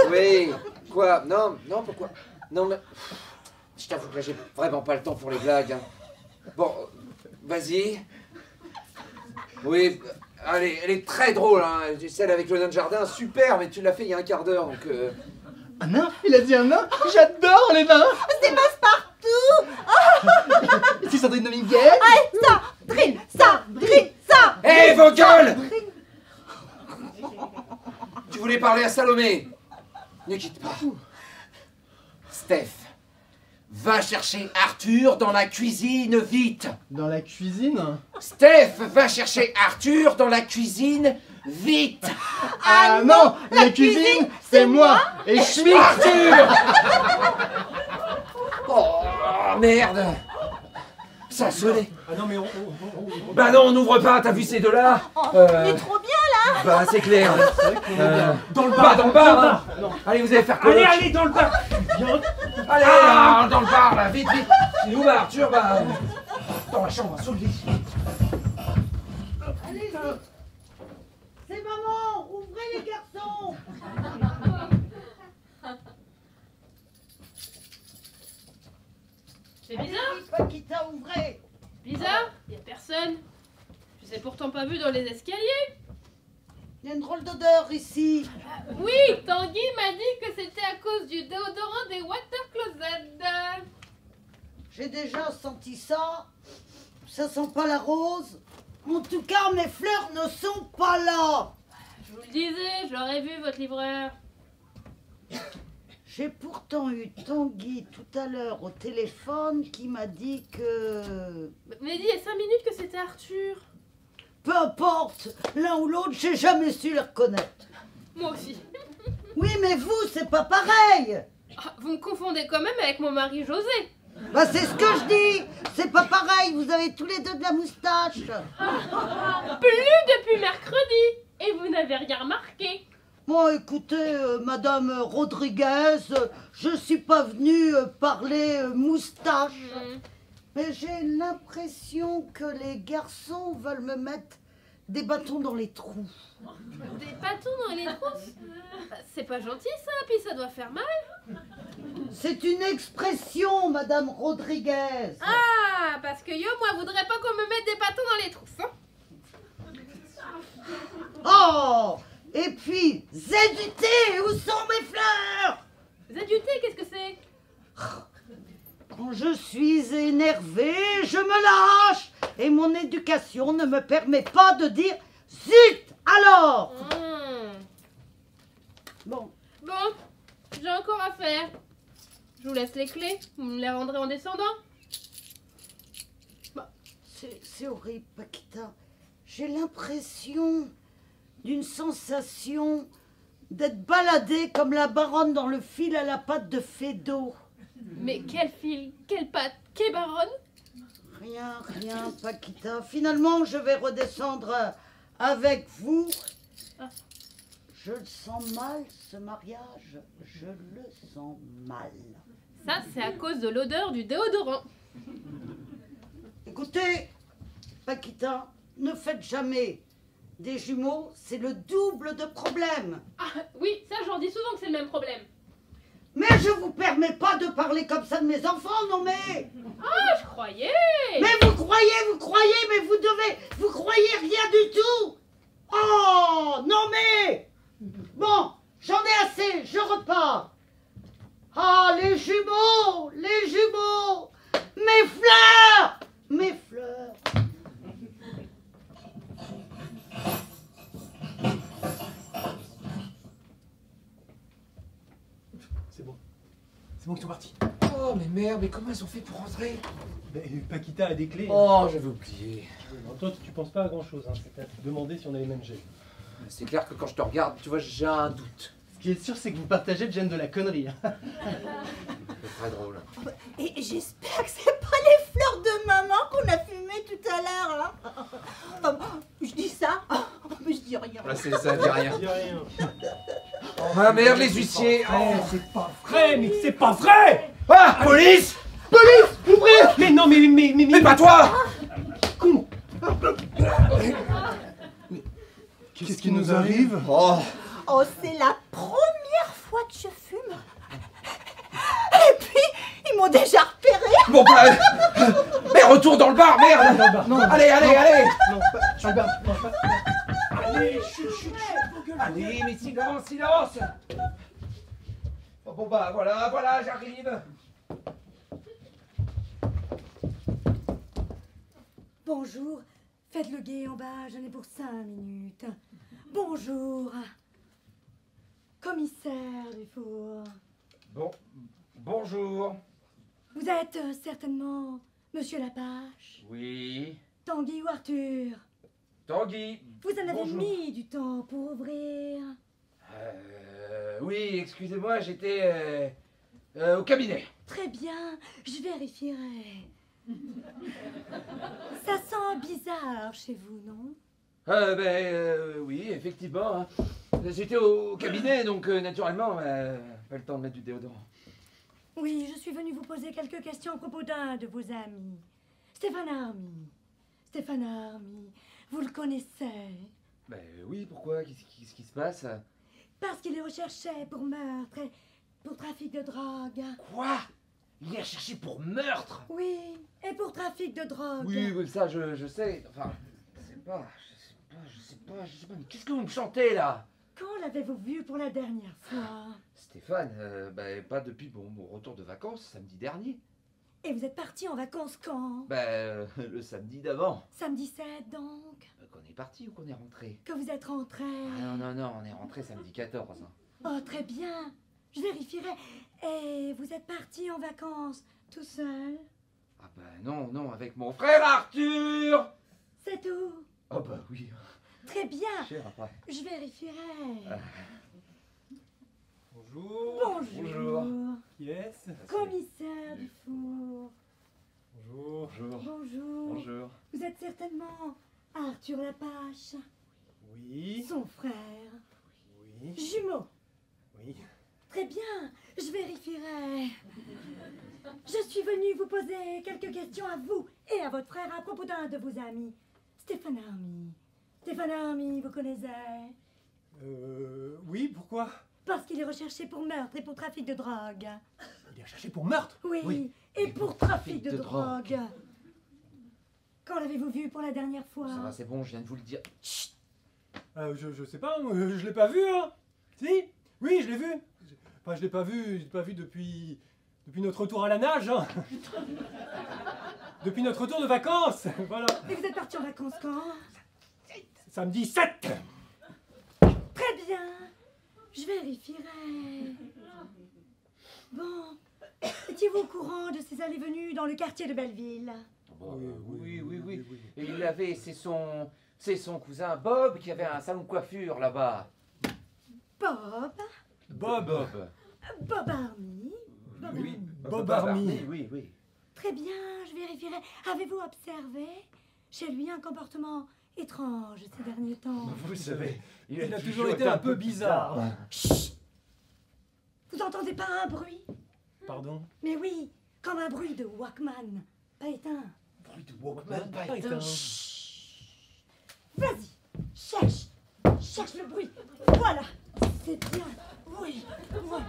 Oui. Quoi? Non, pourquoi? Non, mais... Je t'avoue que là, j'ai vraiment pas le temps pour les blagues. Hein. Bon, vas-y. Oui, allez, elle est très drôle, hein. Celle avec le nain de jardin, super, mais tu l'as fait il y a un quart d'heure, donc... Un nain? Il a dit un nain? J'adore les nains. C'est passe-partout. C'est Sandrine Dominguez. Allez, ça. Hé, vos gueules! Tu voulais parler à Salomé? Ne quitte pas. Steph, va chercher Arthur dans la cuisine, vite! Dans la cuisine? Steph, va chercher Arthur dans la cuisine, vite! Ah non, la cuisine, c'est moi. Et je suis Arthur! Oh, merde! Ça sonnait. Ah non, mais Bah non, on n'ouvre pas, t'as vu ces deux-là? Il est trop bien là. Bah, c'est clair. C'est vrai qu'on est bien. Dans le Pas dans le bar, hein. Non. Allez, vous allez faire quoi? Allez, dans le bar. Bien. Allez, dans le bar, là, vite, vite. C'est où, bah, Arthur? Bah, dans la chambre, sous le lit. Allez, c'est maman, ouvrez les garçons. C'est bizarre. Paquita, ouvrez. Bizarre, y a personne. Je les ai pourtant pas vus dans les escaliers. Il y a une drôle d'odeur ici. Oui, Tanguy m'a dit que c'était à cause du déodorant des Water Closet. J'ai déjà senti ça. Ça sent pas la rose. En tout cas, mes fleurs ne sont pas là. Je vous le disais, je l'aurais vu, votre livreur. J'ai pourtant eu Tanguy tout à l'heure au téléphone qui m'a dit que... Mais dit il y a 5 minutes que c'était Arthur. Peu importe, l'un ou l'autre, j'ai jamais su les reconnaître. Moi aussi. Oui, mais vous, c'est pas pareil. Ah, vous me confondez quand même avec mon mari José. Bah, c'est ce que je dis. C'est pas pareil, vous avez tous les deux de la moustache. Plus depuis mercredi. Et vous n'avez rien remarqué. Bon, écoutez, Madame Rodriguez, je suis pas venue parler moustache. Mais j'ai l'impression que les garçons veulent me mettre des bâtons dans les trous. Des bâtons dans les trous. C'est pas gentil ça, puis ça doit faire mal. C'est une expression, Madame Rodriguez. Ah, parce que yo, moi, voudrais pas qu'on me mette des bâtons dans les trous, hein. Oh, et puis, ZUT, où sont mes fleurs? ZUT, qu'est-ce que c'est? Quand je suis énervée, je me lâche. Et mon éducation ne me permet pas de dire zut alors. Bon, Bon, j'ai encore à faire. Je vous laisse les clés, vous me les rendrez en descendant. c'est horrible, Paquita. J'ai l'impression d'une sensation d'être baladée comme la baronne dans le fil à la patte de Fédo. Mais quel fil, quelle patte, quelle baronne? Rien, Paquita. Finalement, je vais redescendre avec vous. Ah. Je le sens mal, ce mariage. Je le sens mal. Ça, c'est à cause de l'odeur du déodorant. Écoutez, Paquita, ne faites jamais des jumeaux, c'est le double de problème. Ah, oui, ça, j'en dis souvent que c'est le même problème. Mais je vous permets pas de parler comme ça de mes enfants, non mais... Ah, je croyais. Mais vous croyez, mais vous croyez rien du tout. Oh, non mais... Bon, j'en ai assez, je repars. Ah, les jumeaux, mes fleurs. C'est bon. C'est bon qu'ils sont partis. Oh, mais merde, mais comment ils ont fait pour rentrer? Mais Paquita a des clés. Oh, j'avais oublié. Non, toi, tu penses pas à grand chose. Hein. C'est à te demander si on a les mêmes gènes. C'est clair que quand je te regarde, tu vois, j'ai un doute. Ce qui est sûr, c'est que vous partagez le gène de la connerie. C'est très drôle. Et j'espère que c'est pas les fleurs de maman qu'on a fumées tout à l'heure. Hein. Je dis ça, mais je dis rien. Là, c'est ça, dis rien. Dis rien. Ah merde, les huissiers. C'est pas vrai, mais c'est pas vrai. Ah, police! Ouvrez. Mais non, Mais pas toi! Con. Qu'est-ce qui nous arrive? Oh, Oh, c'est la première fois que je fume. Et puis, ils m'ont déjà repéré. bon bah... Mais retourne dans le bar, merde! Non, Allez! non, pas, Albert, non, pas. Allez, chut, vos gueules. Allez, mais silence! Bon bah, voilà, j'arrive. Bonjour, faites le guet en bas, j'en ai pour 5 minutes. Bonjour, commissaire Dufour. Bonjour. Vous êtes certainement Monsieur Lapache, Oui. Tanguy ou Arthur. Tanguy. Vous en avez Bonjour. mis du temps pour ouvrir. Oui, excusez-moi, j'étais au cabinet. Très bien, je vérifierai. Ça sent bizarre chez vous, non? Oui, effectivement. Hein. J'étais au cabinet, donc naturellement, pas le temps de mettre du déodorant. Oui, je suis venue vous poser quelques questions à propos d'un de vos amis. Stéphane Army. Stéphane Army, vous le connaissez? Oui, pourquoi? Qu'est-ce qui se passe? Parce qu'il est recherché pour meurtre et pour trafic de drogue. Quoi? Il est recherché pour meurtre? Oui, et pour trafic de drogue. Oui, ça, je sais. Enfin, je sais pas, mais qu'est-ce que vous me chantez, là? Quand l'avez-vous vu pour la dernière fois? Stéphane, pas depuis mon retour de vacances, samedi dernier. Et vous êtes parti en vacances quand? Le samedi d'avant. Samedi 7 donc? Qu'on est parti ou qu'on est rentré? Que vous êtes rentré? Ah non, on est rentré samedi 14. Oh, très bien. Je vérifierai. Et vous êtes parti en vacances tout seul? Ah non, avec mon frère Arthur. C'est tout? Ah oui. Très bien. Cher après. Je vérifierai. Bonjour. Bonjour. Qui est-ce? Commissaire Dufour. Bonjour. Bonjour. Vous êtes certainement Arthur Lapache. Oui. Son frère. Oui. Jumeau. Oui. Très bien. Je vérifierai. Je suis venue vous poser quelques questions à vous et à votre frère à propos d'un de vos amis, Stéphane Army. Stéphane Army, vous connaissez? Oui, pourquoi? Parce qu'il est recherché pour meurtre et pour trafic de drogue. Il est recherché pour meurtre? Oui, et pour trafic de drogue. Quand l'avez-vous vu pour la dernière fois? Ça va, c'est bon, je viens de vous le dire. Chut. Je sais pas, je l'ai pas vu, hein. Si? Oui, je l'ai vu. Enfin, je l'ai pas vu depuis notre retour à la nage, hein. Depuis notre retour de vacances, voilà. Et vous êtes parti en vacances quand? Samedi 7. Très bien. Je vérifierai. Bon, étiez-vous au courant de ces allées-venues dans le quartier de Belleville? Oui. Et il avait, c'est son cousin Bob qui avait un salon de coiffure là-bas. Bob Army? Oui, Bob Army. Oui. Très bien, je vérifierai. Avez-vous observé chez lui un comportement étrange ces derniers temps? Vous savez, Il a toujours été un peu bizarre. Chut! Vous entendez pas un bruit? Pardon? Mais oui, comme un bruit de Walkman, pas éteint. Bruit de Walkman, Pas éteint. Vas-y, cherche le bruit. Voilà, c'est bien. Oui, voilà.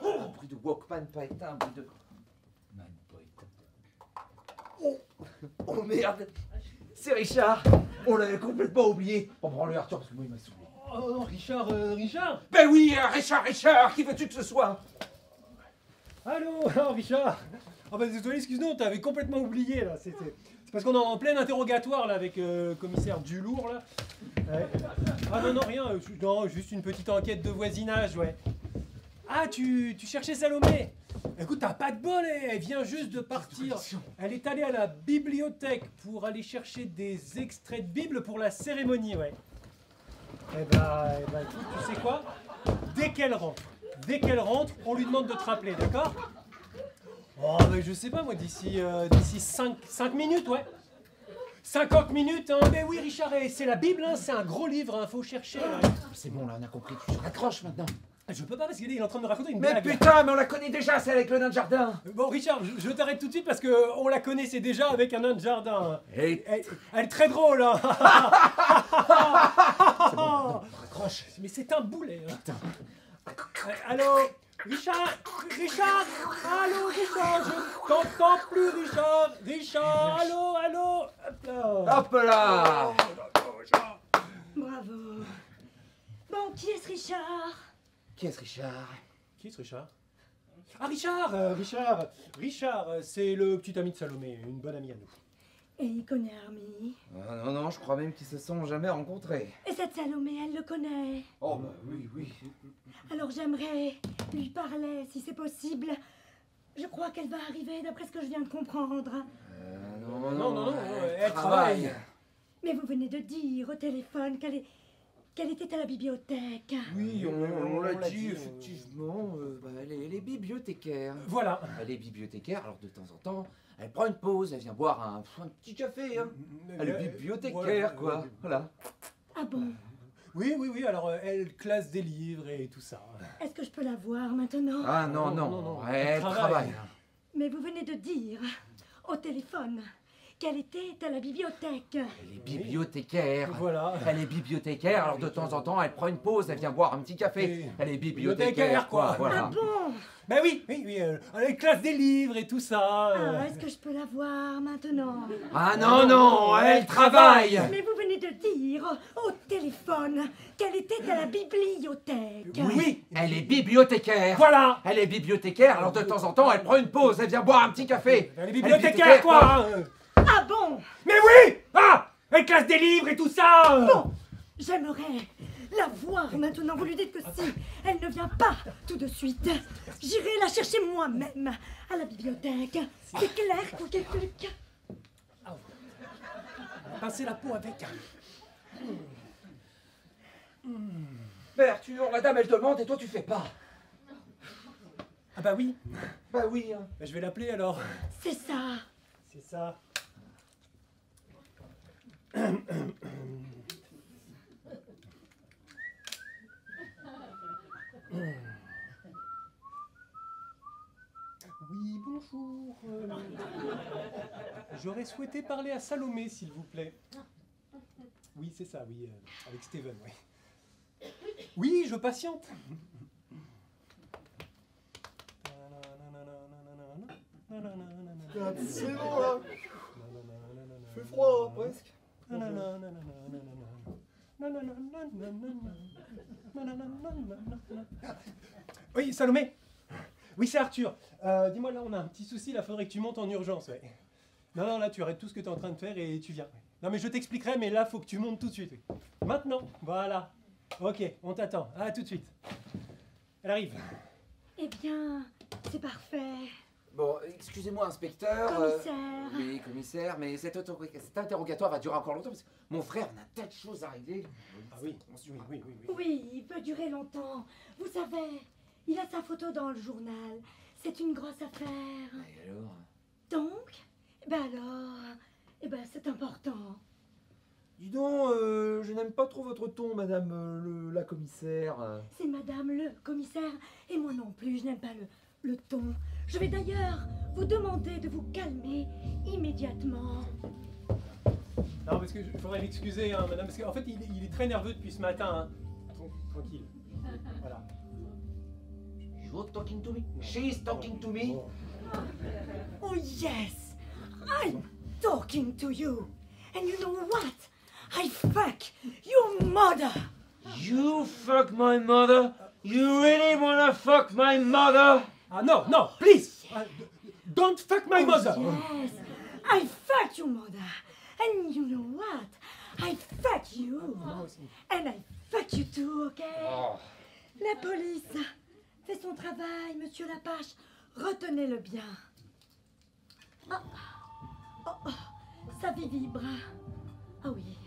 Bruit de Walkman pas éteint, bruit de Walkman pas éteint. Oh merde, c'est Richard. On l'avait complètement oublié. On prend le Arthur parce que moi il m'a saoulé. Oh, Richard. Ben oui, Richard, qui veux-tu que ce soit? Allô, Richard. Ah bah désolé, excuse-nous, on t'avait complètement oublié là. C'est parce qu'on est en plein interrogatoire là avec commissaire Dulour là. Ouais. Ah non, rien, non, juste une petite enquête de voisinage, ouais. Ah, tu cherchais Salomé. Écoute, t'as pas de bol, elle vient juste de partir. Elle est allée à la bibliothèque pour aller chercher des extraits de Bible pour la cérémonie, ouais. Eh ben, écoute, tu sais quoi? Dès qu'elle rentre, on lui demande de te rappeler, d'accord? Oh, mais je sais pas, moi, d'ici 5 minutes, ouais. 50 minutes, hein. Mais oui, Richard, c'est la Bible, hein, c'est un gros livre, hein, faut chercher. Là. C'est bon, là, on a compris, tu te raccroches maintenant. Je peux pas parce qu'il est en train de me raconter une Mais blague. putain, mais on la connaît déjà, c'est avec le nain de jardin. Bon, Richard, je t'arrête tout de suite parce que on la connaissait déjà avec un nain de jardin. Et Elle est très drôle, hein. c'est bon, raccroche. Mais c'est un boulet. Hein. Allô, Richard, allô, Richard, je t'entends plus, Richard, allô, Hop là. Bravo. Bon, qui est ce Richard? Qui est-ce Richard? Qui est-ce Richard? Ah, Richard, c'est le petit ami de Salomé, une bonne amie à nous. Et il connaît Army. Non, je crois même qu'ils se sont jamais rencontrés. Et cette Salomé, elle le connaît. Oh bah oui. Alors j'aimerais lui parler, si c'est possible. Je crois qu'elle va arriver, d'après ce que je viens de comprendre. Non, elle travaille. Mais vous venez de dire au téléphone qu'elle est qu'elle était à la bibliothèque. Oui, on l'a dit, effectivement. Elle est bibliothécaire. Voilà. Elle est bibliothécaire, alors de temps en temps, elle prend une pause, elle vient boire un petit café. Hein. Elle est bibliothécaire, quoi. Voilà. Ah bon? Oui, alors elle classe des livres et tout ça. Est-ce que je peux la voir maintenant? Ah non, elle travaille. Mais vous venez de dire au téléphone qu'elle était à la bibliothèque. Elle est bibliothécaire. Voilà. Elle est bibliothécaire, alors de temps en temps, elle prend une pause, elle vient boire un petit café. Elle est bibliothécaire, quoi. Voilà. Ah bon? Ben oui, elle classe des livres et tout ça. Ah, est-ce que je peux la voir maintenant? Ah non, elle travaille. Mais vous venez de dire au téléphone qu'elle était à la bibliothèque. Oui, elle est bibliothécaire. Voilà. Elle est bibliothécaire, alors de temps en temps, elle prend une pause, elle vient boire un petit café. Elle est bibliothécaire, quoi. Ah bon? Mais oui. Ah, elle classe des livres et tout ça. Bon, j'aimerais la voir maintenant. Vous lui dites que si elle ne vient pas tout de suite, j'irai la chercher moi-même à la bibliothèque. C'est clair pour quelqu'un? Passer la peau avec. Mais Arthur, la dame elle demande et toi tu fais pas. Ah bah oui. Bah oui. Hein. Bah, je vais l'appeler alors. C'est ça. C'est ça. Oui, bonjour. J'aurais souhaité parler à Salomé, s'il vous plaît. Oui, c'est ça, oui, avec Steven, oui. Oui, je patiente. C'est bon là. Fait froid presque. Oui, Salomé. Oui, c'est Arthur. Dis-moi, là, on a un petit souci, là, faudrait que tu montes en urgence, ouais. Non, là, tu arrêtes tout ce que tu es en train de faire et tu viens. Non, mais je t'expliquerai, mais là, faut que tu montes tout de suite. Oui. Maintenant, voilà. Ok, on t'attend. À tout de suite. Elle arrive. Eh bien, c'est parfait. Bon, excusez-moi, inspecteur. Commissaire. Oui, commissaire, mais cet interrogatoire va durer encore longtemps parce que mon frère, on a tas de choses à régler. Ah oui, oui. Oui, il peut durer longtemps. Vous savez, il a sa photo dans le journal. C'est une grosse affaire. Et alors? Donc, c'est important. Dis donc, je n'aime pas trop votre ton, madame la commissaire. C'est madame le commissaire, et moi non plus, je n'aime pas le ton. Je vais d'ailleurs vous demander de vous calmer immédiatement. Non, parce que faudrait l'excuser, hein, madame, parce qu'en fait, il est très nerveux depuis ce matin. Hein. Tranquille. Voilà. You're talking to me? She's talking to me? Oh yes, I'm talking to you. And you know what? I fuck your mother. You fuck my mother? You really wanna fuck my mother? Ah no, please! Don't fuck my mother! Yes, I fuck your mother. And you know what? I fuck you. And I fuck you too, okay? Oh. La police fait son travail, monsieur Lapache. Retenez-le bien. Oh, sa vie vibre. Ah oui,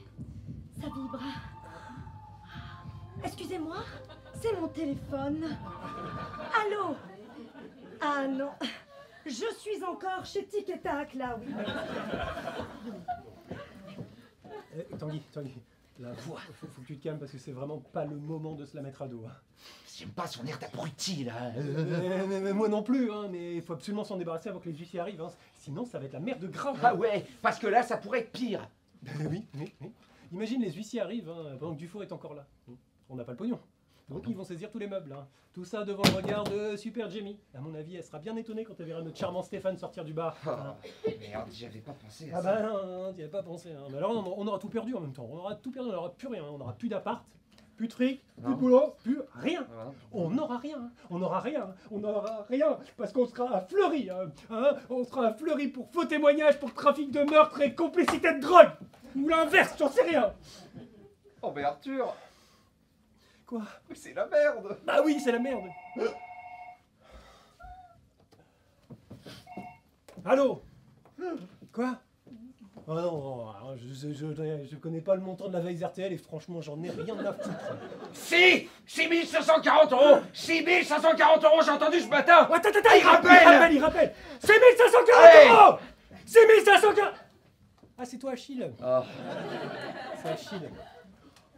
ça vibre. Excusez-moi, c'est mon téléphone. Allô? Ah non, je suis encore chez Tic et Tac, là, oui. Tanguy, la voix, faut que tu te calmes parce que c'est vraiment pas le moment de se la mettre à dos. Hein. J'aime pas son air d'abruti, là. Mais moi non plus, hein, mais il faut absolument s'en débarrasser avant que les huissiers arrivent. Hein. Sinon, ça va être la merde grave. Ah ouais, parce que là, ça pourrait être pire. Oui. Imagine, les huissiers arrivent pendant que Dufour est encore là. On n'a pas le pognon. Donc ils vont saisir tous les meubles. Hein. Tout ça devant le regard de Super Jamie. À mon avis, elle sera bien étonnée quand elle verra notre charmant Stéphane sortir du bar. Oh, merde, j'y avais pas pensé à Ah ça. bah non, t'y avais pas pensé. Hein. Mais alors on aura tout perdu en même temps. On aura tout perdu, on n'aura plus rien. On n'aura plus d'appart, plus de fric, plus de boulot, plus rien. On n'aura rien. On n'aura rien. Parce qu'on sera à Fleury. Hein. On sera à Fleury pour faux témoignages, pour trafic de meurtre et complicité de drogue. Ou l'inverse, j'en sais rien. Oh mais Arthur. Quoi? C'est la merde. Bah oui, c'est la merde. Allô? Quoi? Ah non, alors, je connais pas le montant de la veille RTL et franchement, j'en ai rien à foutre. Si 6540 €. 6540 €, j'ai entendu ce matin. Attends, il rappelle. C'est 1540 Allez. €. C'est 1540. Ah, c'est toi, Achille. Ah. C'est Achille.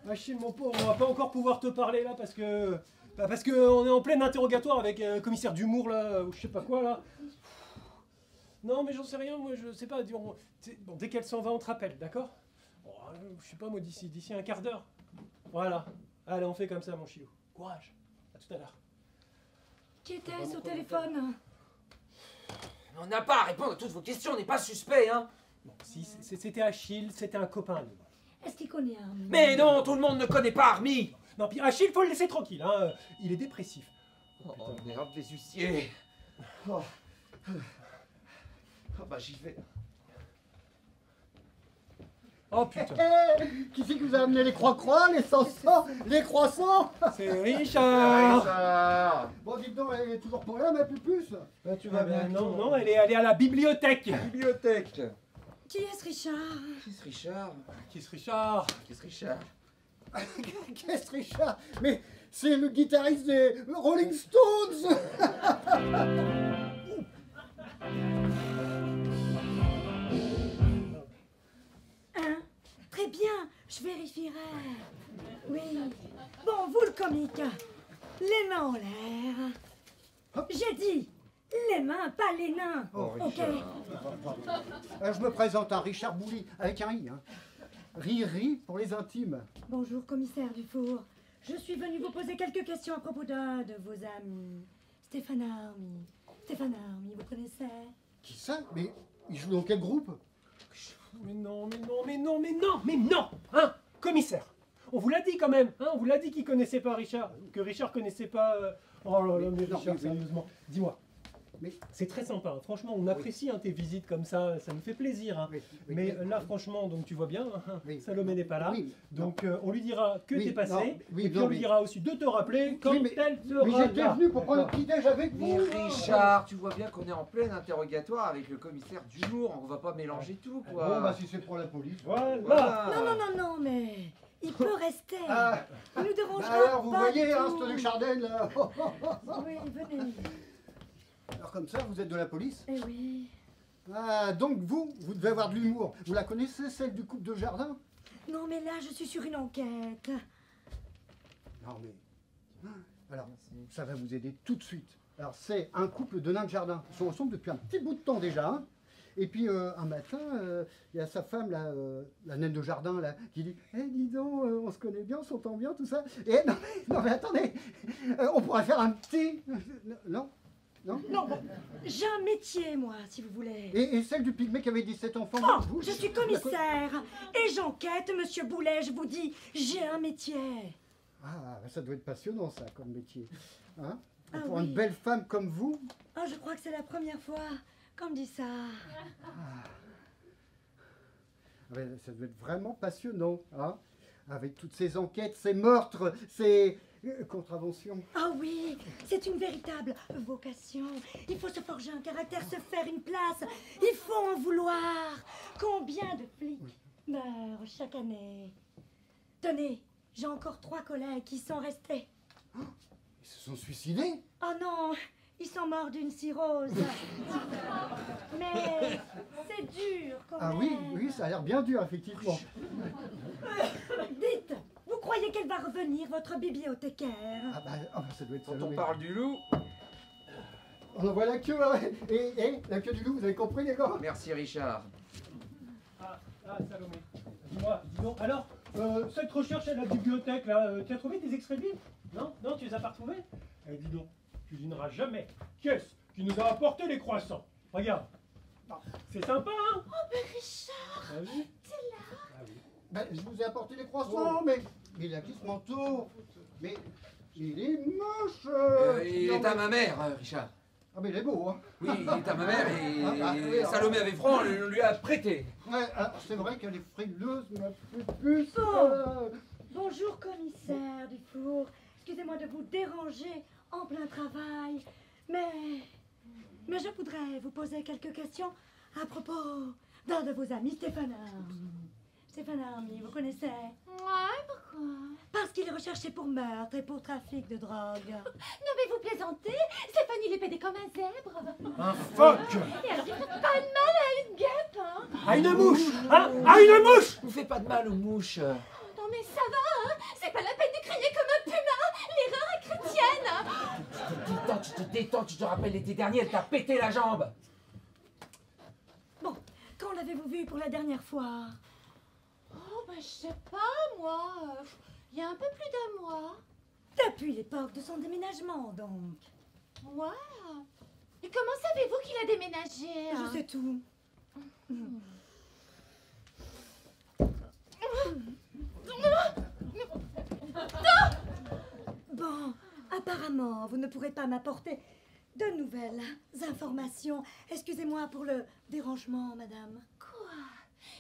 Achille, mon pauvre, on va pas encore pouvoir te parler là parce que on est en plein interrogatoire avec commissaire d'humour là, ou je sais pas quoi là. Non, mais j'en sais rien, moi je sais pas. Bon, dès qu'elle s'en va, on te rappelle, d'accord? Bon, je sais pas, moi d'ici un quart d'heure. Voilà. Allez, on fait comme ça, mon chilou. Courage. À tout à l'heure. Qui était-ce au téléphone? On n'a pas à répondre à toutes vos questions, on n'est pas suspect, hein. Bon, si c'était Achille, c'était un copain à nous. Est-ce qu'il connaît Armie? Mais non, tout le monde ne connaît pas Army. Non, puis Achille, faut le laisser tranquille, hein. Il est dépressif. Oh, merde, les huissiers. Oh. Oh, bah j'y vais. Oh putain. Qui c'est qui vous a amené les croix-croix, les sans-sang, les croissants? C'est Richard. Richard. Bon, dites donc, elle est toujours pour rien, ma pupuce. Bah, tu Ah ben non, elle est allée à la bibliothèque. Bibliothèque. Qui est-ce, Richard? Qu'est-ce Richard? Qui est Richard? Qu'est-ce Richard? Qu'est-ce Richard? Mais c'est le guitariste des Rolling Stones. Hein? Très bien, je vérifierai. Oui. Bon, vous le comique. Les mains en l'air. J'ai dit les mains, pas les nains. Oh, ok. Je me présente à Richard Bouli, avec un I. Hein. Riri pour les intimes. Bonjour, commissaire Dufour. Je suis venue vous poser quelques questions à propos d'un de vos amis. Stéphane Army. Stéphane Army, vous connaissez? Qui ça? Mais il joue dans quel groupe? Mais non, hein, commissaire. On vous l'a dit quand même, hein, on vous l'a dit qu'il connaissait pas Richard, que Richard connaissait pas. Oh là là, mais non, Richard, mais- sérieusement, dis-moi. Mais- C'est très sympa, hein. Franchement, on apprécie hein, tes visites comme ça nous fait plaisir. Hein. Oui, oui, Mais oui. là, franchement, donc tu vois bien, hein, Oui. Salomé n'est pas là. Oui, Donc on lui dira que Oui, t'es passé, non, oui, et puis non, on lui mais- dira aussi de te rappeler quand Oui, mais- elle sera Mais j'étais là. venu pour prendre un petit déj avec Mais vous. Richard, tu vois bien qu'on est en plein interrogatoire avec le commissaire d'humour, on va pas mélanger tout, quoi. Bon, bah si c'est pour la police. Voilà. Voilà. Non, mais il peut rester. Ah, Il nous dérangera alors, vous pas voyez, hein, tout. ce de Chardin, là. Oui, venez. Alors comme ça, vous êtes de la police? Eh oui. Ah, donc vous devez avoir de l'humour. Vous la connaissez, celle du couple de Jardin? Non, mais là, je suis sur une enquête. Non, mais... Alors, ça va vous aider tout de suite. Alors, c'est un couple de nains de jardin. Ils sont ensemble depuis un petit bout de temps déjà. Hein. Et puis, un matin, il y a sa femme, là, la naine de jardin, là, qui dit « Eh, dis donc, on se connaît bien, on s'entend bien, tout ça. » Et non, mais attendez, on pourrait faire un petit... Non? Non? Non, bon, j'ai un métier, moi, si vous voulez. Et celle du pygmée qui avait 17 enfants? Oh, vous, je suis commissaire et j'enquête, monsieur Boulet, je vous dis, j'ai un métier. Ah, ça doit être passionnant, ça, comme métier. Hein? Ah Pour oui. une belle femme comme vous? Oh, je crois que c'est la première fois qu'on me dit ça. Ouais, ça doit être vraiment passionnant, hein? Avec toutes ces enquêtes, ces meurtres, ces contraventions. Ah oui, c'est une véritable vocation. Il faut se forger un caractère, se faire une place. Il faut en vouloir. Combien de flics meurent chaque année? Tenez, j'ai encore 3 collègues qui sont restés. Ils se sont suicidés? Oh non, ils sont morts d'une cirrhose. Mais c'est dur quand Ah même. oui, oui, ça a l'air bien dur, effectivement. Dites, vous croyez qu'elle va revenir, votre bibliothécaire? Ah bah, ça doit être Quand on Salomé. parle du loup, On en voit la queue, hein. Et la queue du loup, vous avez compris, les gars? merci Richard. Ah, Salomé. Dis-moi, dis donc, alors, cette recherche à la bibliothèque, là, tu as trouvé des extraits de livres? Non? Non, tu les as pas retrouvés? Eh, dis donc, tu devineras jamais qu'est-ce qui nous a apporté les croissants. Regarde. C'est sympa, hein? Oh, mais Richard, T'as vu? t'es là? Ah oui. Ben, je vous ai apporté les croissants, mais il a qui ce manteau? Mais il est moche. Il Non, est à mais- ma mère, Richard. Ah, mais il est beau, hein. Oui, il est à ma mère et, Ah, oui, et Salomé avait franc, on lui a prêté. Ouais, alors, c'est vrai qu'elle est frileuse, ma puce. Oh. Bonjour, commissaire Dufour. Excusez-moi de vous déranger en plein travail, mais je voudrais vous poser quelques questions à propos d'un de vos amis, Stéphane Army. Stéphane Army, vous connaissez? Ouais, pourquoi? Parce qu'il est recherché pour meurtre et pour trafic de drogue. Non mais vous plaisantez? Stéphane, il est pédé comme un zèbre. Un phoque! Et alors, il fait pas de mal à une guêpe, hein? À une mouche! Hein? À une mouche! On fait pas de mal aux mouches. Non mais ça va, hein? C'est pas la peine de crier comme un puma. L'erreur est chrétienne. Tu te détends, tu te rappelles l'été dernier, elle t'a pété la jambe. Bon, quand l'avez-vous vu pour la dernière fois? Oh bah je sais pas, moi. Il y a un peu plus d'un mois. Depuis l'époque de son déménagement, donc. Ouais. Et comment savez-vous qu'il a déménagé? Je sais tout. Bon, apparemment, vous ne pourrez pas m'apporter de nouvelles informations. Excusez-moi pour le dérangement, madame. Quoi?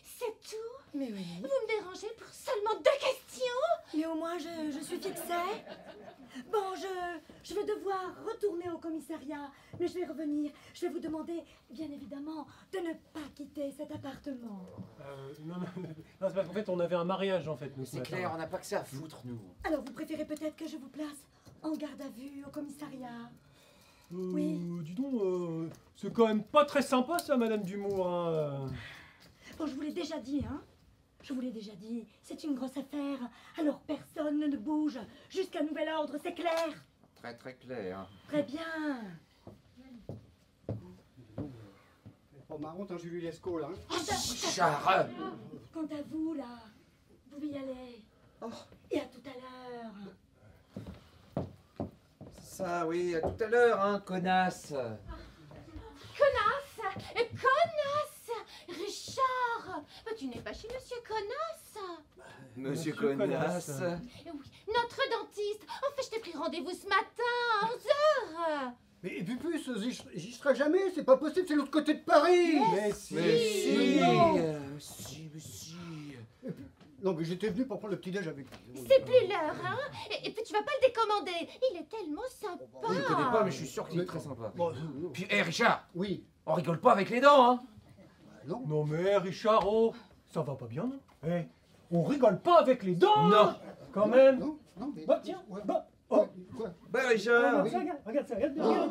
C'est tout? Mais oui. Vous me dérangez pour seulement 2 questions? Mais au moins, je suis fixée. Bon, je vais devoir retourner au commissariat, mais je vais revenir. Je vais vous demander, bien évidemment, de ne pas quitter cet appartement. Non, c'est parce qu'en fait, on avait un mariage, en fait, nous, ce C'est matin. clair, on n'a pas que ça à foutre, nous. Alors, vous préférez peut-être que je vous place en garde à vue au commissariat? Oui. Dis donc, c'est quand même pas très sympa, ça, Madame Dumour, hein. Bon, je vous l'ai déjà dit, hein. Je vous l'ai déjà dit, c'est une grosse affaire. Alors personne ne bouge jusqu'à nouvel ordre, c'est clair? Très très clair. Très bien. Pas marrant, hein, Julie Lescaut, là. Hein. Charre. Quant à vous, là, vous pouvez y aller. Et à tout à l'heure. Ça, oui, à tout à l'heure, hein, connasse. Connasse! Connasse! Richard! Bah, tu n'es pas chez Monsieur Connasse? Monsieur Monsieur Connasse. Connasse. Oui, notre dentiste. En fait, je t'ai pris rendez-vous ce matin à 11h. Mais Pupus, j'y serai jamais, c'est pas possible, c'est l'autre côté de Paris. Mais si. Mais si. non. Si. Non, mais j'étais venu pour prendre le petit-déj avec lui. C'est plus l'heure, hein? Et puis tu vas pas le décommander. Il est tellement sympa. Je ne connais pas, mais je suis sûr qu'il est très sympa. Bon, Puis, hé, Richard, oui. on rigole pas avec les dents, hein. Non. Non mais, Richard, ça va pas bien, non? On rigole pas avec les dents. Non. Quand même. Non, mais... Bah, tiens, Ouais. bah. Quoi? Bah, Richard. Regarde ça, regarde bien,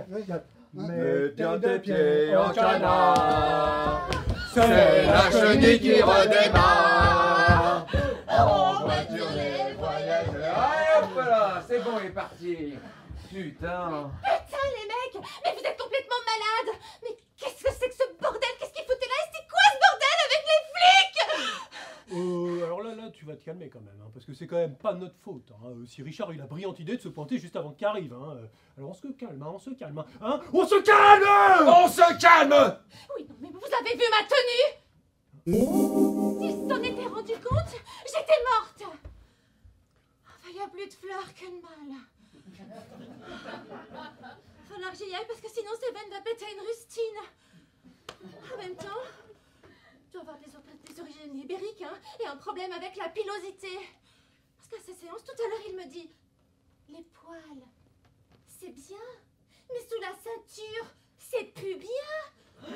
regarde. Mets bien tes pieds en canard. C'est la chenille qui redémarre. En voiture, les voyageurs. Ah, hop là, c'est bon, il est parti. Putain. Putain, les mecs! Mais vous êtes complètement malades! Mais qu'est-ce que c'est que ce bordel? Qu'est-ce qu'ils foutaient là? Et c'est quoi ce bordel avec les flics? Alors là, tu vas te calmer quand même, hein, parce que c'est quand même pas notre faute. Hein. Si Richard il a brillante idée de se pointer juste avant qu'il arrive. Hein. Alors on se calme, hein, on se calme. Hein. On se calme. On se calme. Oui, non, mais vous avez vu ma tenue? S'ils s'en étaient rendu compte, j'étais morte! Enfin, y a plus de fleurs que de mal. Falloir que j'y aille parce que sinon Steven va péter une rustine. En même temps, je dois avoir des origines ibériques, hein, et un problème avec la pilosité. Parce qu'à sa séance, tout à l'heure, il me dit les poils, c'est bien, mais sous la ceinture, c'est plus bien. Non,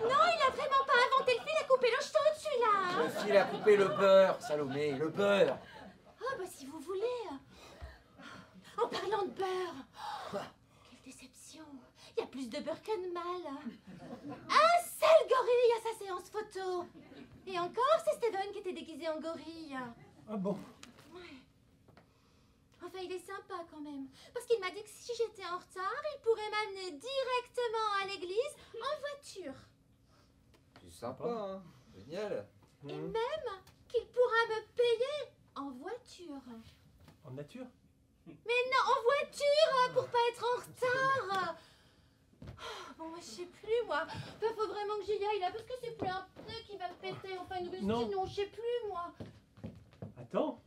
il a vraiment pas inventé le fil à couper le jeton au-dessus, là, hein. Le fil a coupé le beurre, Salomé, le beurre. Ah, bah si vous voulez. En parlant de beurre. Quelle déception. Il y a plus de beurre que de mal. Un seul gorille à sa séance photo. Et encore, c'est Steven qui était déguisé en gorille. Ah bon? Ouais. Enfin, il est sympa quand même. Parce qu'il m'a dit que si j'étais en retard, il pourrait m'amener directement à l'église en voiture. C'est sympa, hein. Génial. Et même qu'il pourra me payer en voiture. En nature? Mais non, en voiture, pour pas être en retard. Bon, moi, je sais plus, moi. Enfin, faut vraiment que j'y aille, là, parce que c'est plus un pneu qui va péter, enfin, une rustine, non, je sais plus, moi. Attends,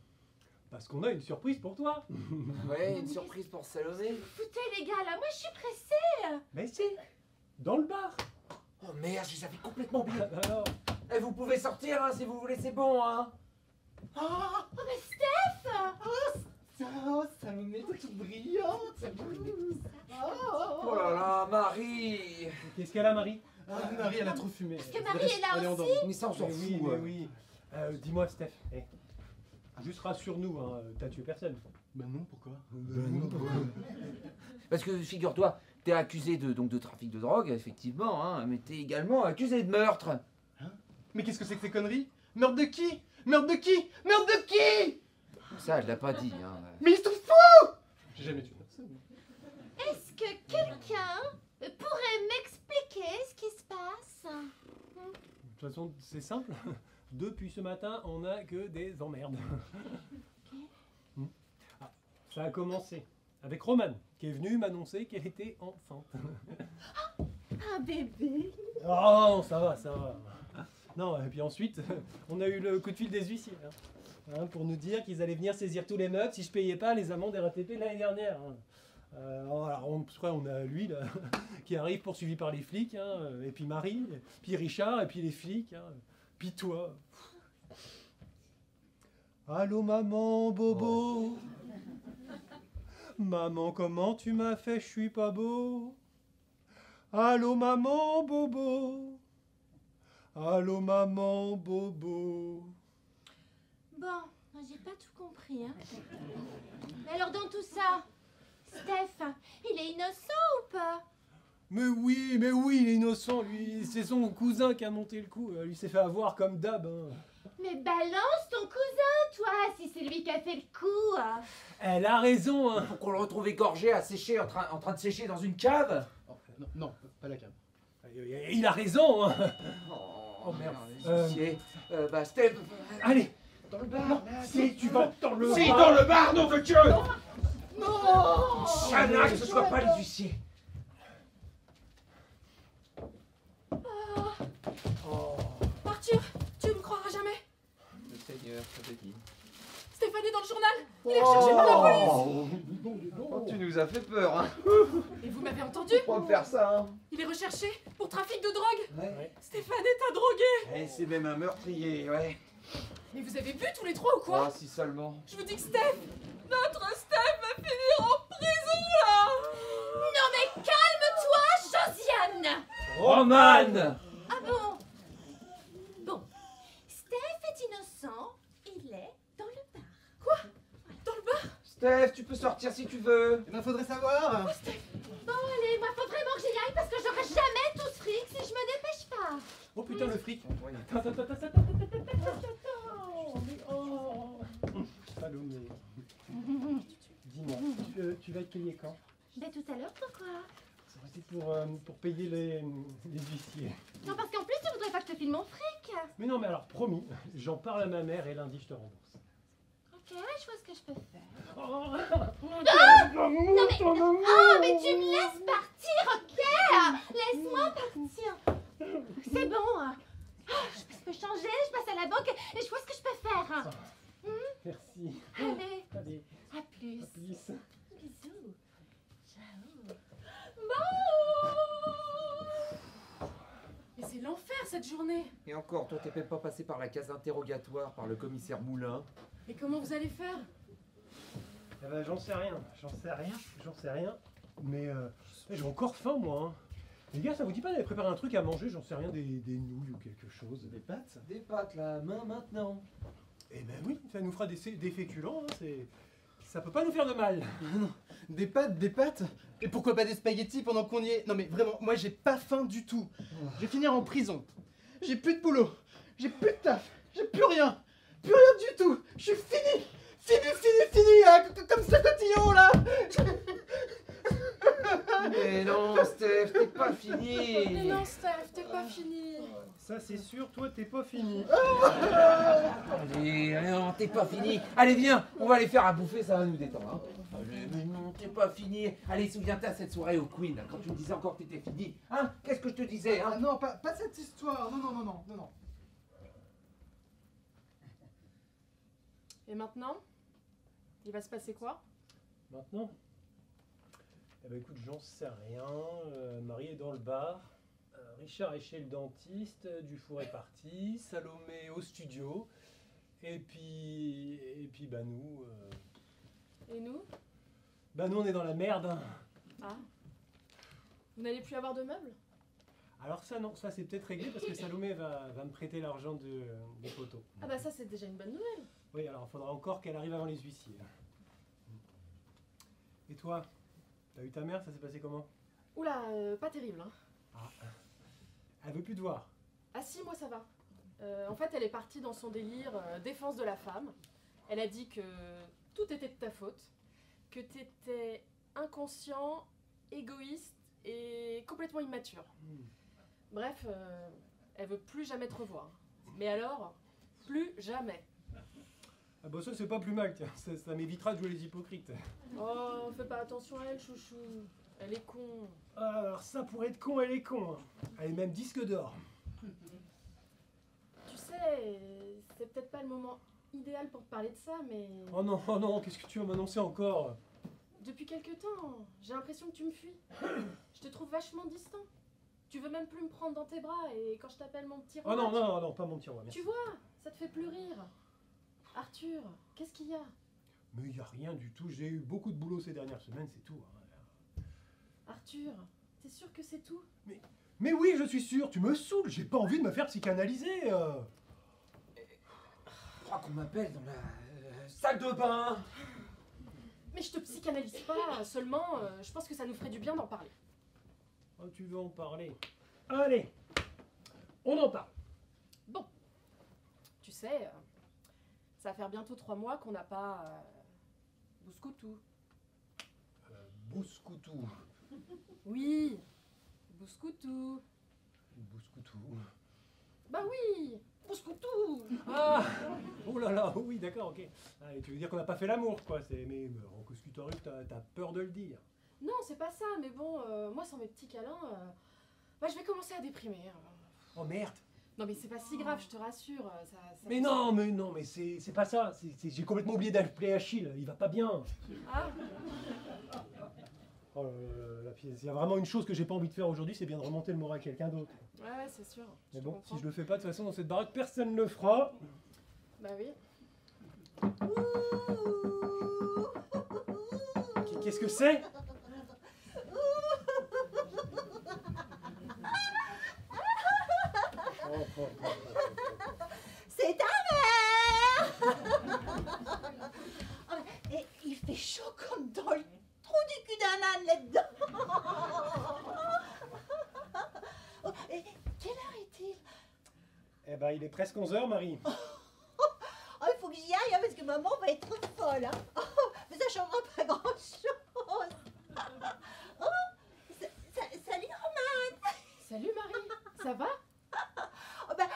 parce qu'on a une surprise pour toi. Ouais, une surprise pour Salomé. Foutez, les gars, là, moi, je suis pressée. Mais si, dans le bar. Oh merde, je les avais complètement oubliés. Alors, Eh, vous pouvez sortir, hein, si vous voulez, c'est bon, hein. Oh, mais Steph. Oh, Salomé, t'es toute brillante. Oh là là, Marie. qu'est-ce qu'elle a, Marie? Ah, Marie, elle a trop fumé. Est-ce que Marie est là Elle est aussi endormie. Mais ça, on s'en Mais fout. oui, mais oui. Dis-moi, Steph, juste rassure-nous, hein, t'as tué personne. Bah non, pourquoi? Parce que figure-toi, t'es accusé de trafic de drogue, effectivement, hein, mais t'es également accusé de meurtre. Mais qu'est-ce que c'est que ces conneries? Meurtre de qui? Meurtre de qui? Meurtre de qui? Ça, elle l'a pas dit. Hein. Mais ils sont fous! J'ai jamais tué personne. Est-ce que quelqu'un pourrait m'expliquer ce qui se passe? De toute façon, c'est simple. Depuis ce matin, on n'a que des emmerdes. Ah, ça a commencé avec Romane, qui est venue m'annoncer qu'elle était enceinte. Un bébé? Oh, ça va, ça va. Non, et puis ensuite, on a eu le coup de fil des huissiers. Hein, pour nous dire qu'ils allaient venir saisir tous les meubles si je payais pas les amendes RATP de l'année dernière. Hein. Alors, on a lui là, qui arrive poursuivi par les flics, hein, et puis Marie, et puis Richard, et puis les flics, hein, puis toi. Allô maman, bobo. Maman, comment tu m'as fait, je suis pas beau. Allô maman, bobo. Allô maman, bobo. Bon, j'ai pas tout compris, hein. Mais alors dans tout ça, Steph, il est innocent ou pas? Mais oui, il est innocent, lui. C'est son cousin qui a monté le coup. Lui s'est fait avoir comme d'hab. Hein. Mais balance ton cousin, toi, si c'est lui qui a fait le coup. Elle a raison, hein. Pour qu'on le retrouve égorgé, asséché, en train de sécher dans une cave. Non, non, pas la cave. Il a raison, hein. Oh merde. Huissier, bah Steph, Allez, dans le bar. si tu vas dans le Si, bar. dans le bar, non, veux-tu? Non. Chana, que ce soit pas les huissiers. Oh. Arthur, tu me croiras jamais. Le Seigneur, ça te dit. Stéphane est dans le journal. Il est recherché par la police. Oh, tu nous as fait peur, hein. Et vous m'avez entendu? Pourquoi me faire ça, hein? Il est recherché pour trafic de drogue. Ouais. Stéphane est un drogué. Eh, c'est même un meurtrier, ouais. Mais vous avez bu tous les trois ou quoi? Oh, si seulement. Je vous dis que Steph, notre Steph va finir en prison là. Non mais calme-toi, Josiane. Romane! Ah bon? Bon, Steph est innocent, il est dans le bar. Quoi? Dans le bar? Steph, tu peux sortir si tu veux. Eh ben, faudrait savoir. Bon allez, moi faut vraiment que j'y aille parce que j'aurai jamais tout ce fric si je me dépêche pas. Oh putain, le fric. Attends. Mais oh. Salomé. Dis-moi, tu vas être payé quand? Ben tout à l'heure, pourquoi? Ça aurait été pour payer les huissiers. Non parce qu'en plus tu voudrais pas que je te file mon fric. Mais non, mais alors, promis, j'en parle à ma mère et lundi, je te rembourse. Ok, je vois ce que je peux faire. Oh, Non mais, oh, mais tu me laisses partir, ok? Laisse-moi partir. C'est bon. Je peux changer, je passe à la banque et je vois ce que je peux faire. merci. Allez, Allez, à plus. à plus. Bisous. Ciao. Mais c'est l'enfer cette journée. Et encore, toi, t'es même pas passé par la case interrogatoire par le commissaire Moulin. Et comment vous allez faire? Eh ben, j'en sais rien. Mais j'ai encore faim, moi. Hein. Les gars, ça vous dit pas d'aller préparer un truc à manger? J'en sais rien, des nouilles ou quelque chose. Des pâtes? Des pâtes, là, main maintenant. Eh ben oui, ça nous fera des féculents. Hein, ça peut pas nous faire de mal. Non, des pâtes? Et pourquoi pas des spaghettis pendant qu'on y est? Non mais vraiment, moi j'ai pas faim du tout. Je vais finir en prison. J'ai plus de boulot. J'ai plus de taf. J'ai plus rien. Plus rien du tout. Je suis fini. Fini, hein, comme ce cotillon là. Mais non, Steph, t'es pas Mais fini. non Steph, t'es pas fini. Ça, c'est sûr, toi, t'es pas fini. Allez, non, t'es pas fini. Allez, viens, on va aller faire à bouffer, ça va nous détendre. Hein. Allez, mais non, t'es pas fini. Allez, souviens-toi cette soirée au Queen, là, quand tu me disais encore que t'étais fini. Hein? Qu'est-ce que je te disais, Ah hein? non, pas cette histoire. Non. Et maintenant? Il va se passer quoi? Maintenant? Eh ben écoute, j'en sais rien. Marie est dans le bar. Richard est chez le dentiste. Dufour est parti. Salomé au studio. Et puis bah nous... Et nous? Bah nous, on est dans la merde. Ah. Vous n'allez plus avoir de meubles? Alors ça, non, ça c'est peut-être réglé parce que Salomé va me prêter l'argent des photos. Ah bah ça c'est déjà une bonne nouvelle. Oui, alors il faudra encore qu'elle arrive avant les huissiers. Et toi, t'as eu ta mère, ça s'est passé comment? Oula, pas terrible, hein. Ah, elle veut plus te voir. Ah si, moi ça va. En fait, elle est partie dans son délire défense de la femme. Elle a dit que tout était de ta faute, que t'étais inconscient, égoïste et complètement immature. Bref, elle veut plus jamais te revoir. Mais alors, plus jamais. Ah bah ça c'est pas plus mal, tiens, ça m'évitera de jouer les hypocrites. Oh, fais pas attention à elle, chouchou. Elle est con. Ah, alors ça pour être con, elle est con. Elle est même disque d'or. Tu sais, c'est peut-être pas le moment idéal pour te parler de ça, mais... Oh non, qu'est-ce que tu vas m'annoncer encore? Depuis quelque temps, j'ai l'impression que tu me fuis. Je te trouve vachement distant. Tu veux même plus me prendre dans tes bras, et quand je t'appelle mon petit roi... Oh non, pas mon petit roi, merci. Tu vois, ça te fait plus rire. Arthur, qu'est-ce qu'il y a? Mais il y a rien du tout, j'ai eu beaucoup de boulot ces dernières semaines, c'est tout. Hein. Arthur, t'es sûr que c'est tout? Mais oui, je suis sûr, tu me saoules, j'ai pas envie de me faire psychanalyser. Je crois qu'on m'appelle dans la salle de bain. Mais je te psychanalyse pas, seulement je pense que ça nous ferait du bien d'en parler. Oh, tu veux en parler? Allez, on en parle. Bon, tu sais, ça va faire bientôt 3 mois qu'on n'a pas Bouscoutou. Bouscoutou. Oui, Bouscoutou. Bouscoutou. Bah oui, Bouscoutou. Ah, oh là là, oui, d'accord, ok. Ah, et tu veux dire qu'on n'a pas fait l'amour, quoi. Mais qu'est-ce qui t'arrive, t'as peur de le dire? Non, c'est pas ça, mais bon, moi sans mes petits câlins, bah, je vais commencer à déprimer. Oh merde. Non mais c'est pas si grave, je te rassure. Mais non, mais c'est pas ça. J'ai complètement oublié d'appeler Achille, il va pas bien. Ah. Oh la pièce. Il y a vraiment une chose que j'ai pas envie de faire aujourd'hui, c'est bien de remonter le moral à quelqu'un d'autre. Ouais, c'est sûr. Mais bon, si je le fais pas, de toute façon, dans cette baraque, personne ne le fera. Bah oui. Qu'est-ce que c'est? C'est ta mère. Et il fait chaud comme dans le trou du cul d'un âne là-dedans. Oh, et quelle heure est-il? Eh ben, il est presque 11h, Marie. Oh, il faut que j'y aille hein, parce que maman va être folle. Hein. Oh, mais ça changera pas grand-chose. Oh, salut Romane. Salut Marie, ça va? Oh, ben,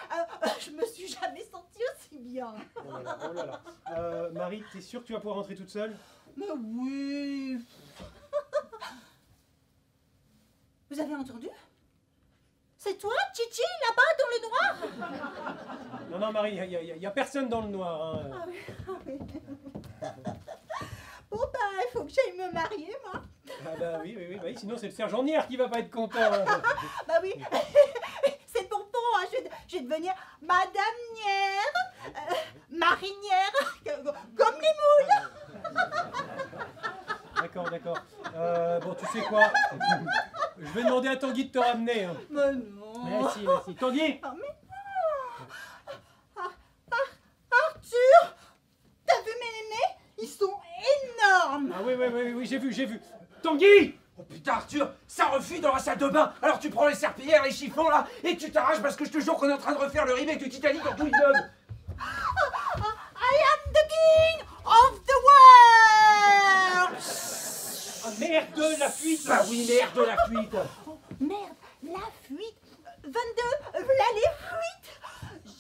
je me suis jamais sentie aussi bien. Oh là là. Marie, t'es sûre que tu vas pouvoir rentrer toute seule? Mais oui. Vous avez entendu? C'est toi, Chichi, là-bas dans le noir? Non, Marie, il y a personne dans le noir. Hein. Ah oui, ah oui. Bon, bah, il faut que j'aille me marier, moi. Ah bah oui, sinon c'est le sergent Nière qui va pas être content. Hein. Bah oui, c'est le bonbon, hein. Je vais devenir Madame Nière, marinière, comme les moules. D'accord. Bon, tu sais quoi? Je vais demander à Tanguy de te ramener. Hein. Mais non. Merci. Tanguy! Oh, mais non. Arthur, t'as vu mes mémés? Ils sont énormes. Ah oui, j'ai vu. Tanguy! Oh putain Arthur, ça refuse dans la salle de bain. Alors tu prends les serpillères, les chiffons là, et tu t'arraches parce que je te jure qu'on est en train de refaire le remake du Titanic en tout immeuble. I am the king of the world. Ah merde, la fuite! Bah oui, merde, la fuite. Oh, merde, la fuite. 22, voilà les fuites.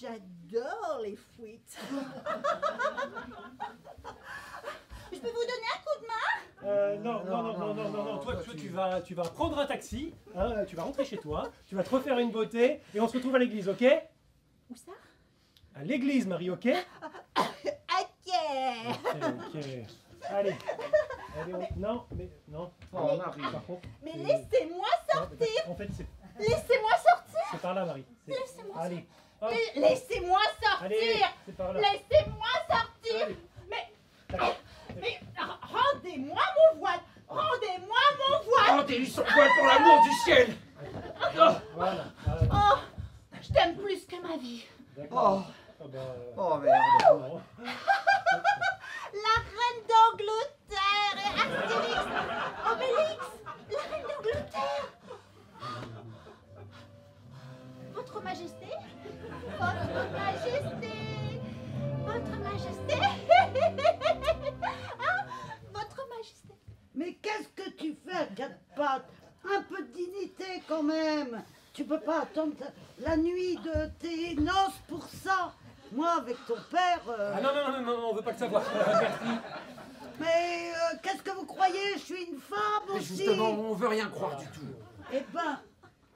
J'adore les fuites. Je peux vous donner un coup de main? Non. Toi, tu vas prendre un taxi, hein, tu vas rentrer chez toi, tu vas te refaire une beauté, et on se retrouve à l'église, ok? Où ça? À l'église, Marie, ok? Ok. Allez, non. Oh Marie. Par contre, Mais laissez-moi sortir. En fait, Laissez-moi sortir. c'est par là, Marie. Laissez-moi Allez. Hop. Laissez-moi Allez, sortir. c'est par là. Laissez-moi sortir. Allez. Mais rendez-moi mon voile. Rendez-moi mon voile. Rendez-lui son poil pour l'amour du ciel. Voilà. Oh. La reine d'Angleterre et Astérix, Obélix, la reine d'Angleterre. Votre Majesté, Votre Majesté, Votre Majesté, ah, Votre Majesté. Mais qu'est-ce que tu fais à quatre pattes? Un peu de dignité quand même. Tu peux pas attendre la nuit de tes noces pour ça. Moi, avec ton père... Ah non, non, non, non, on veut pas le savoir. Merci. Mais qu'est-ce que vous croyez? Je suis une femme Mais aussi. justement, on veut rien croire du tout. Eh ben,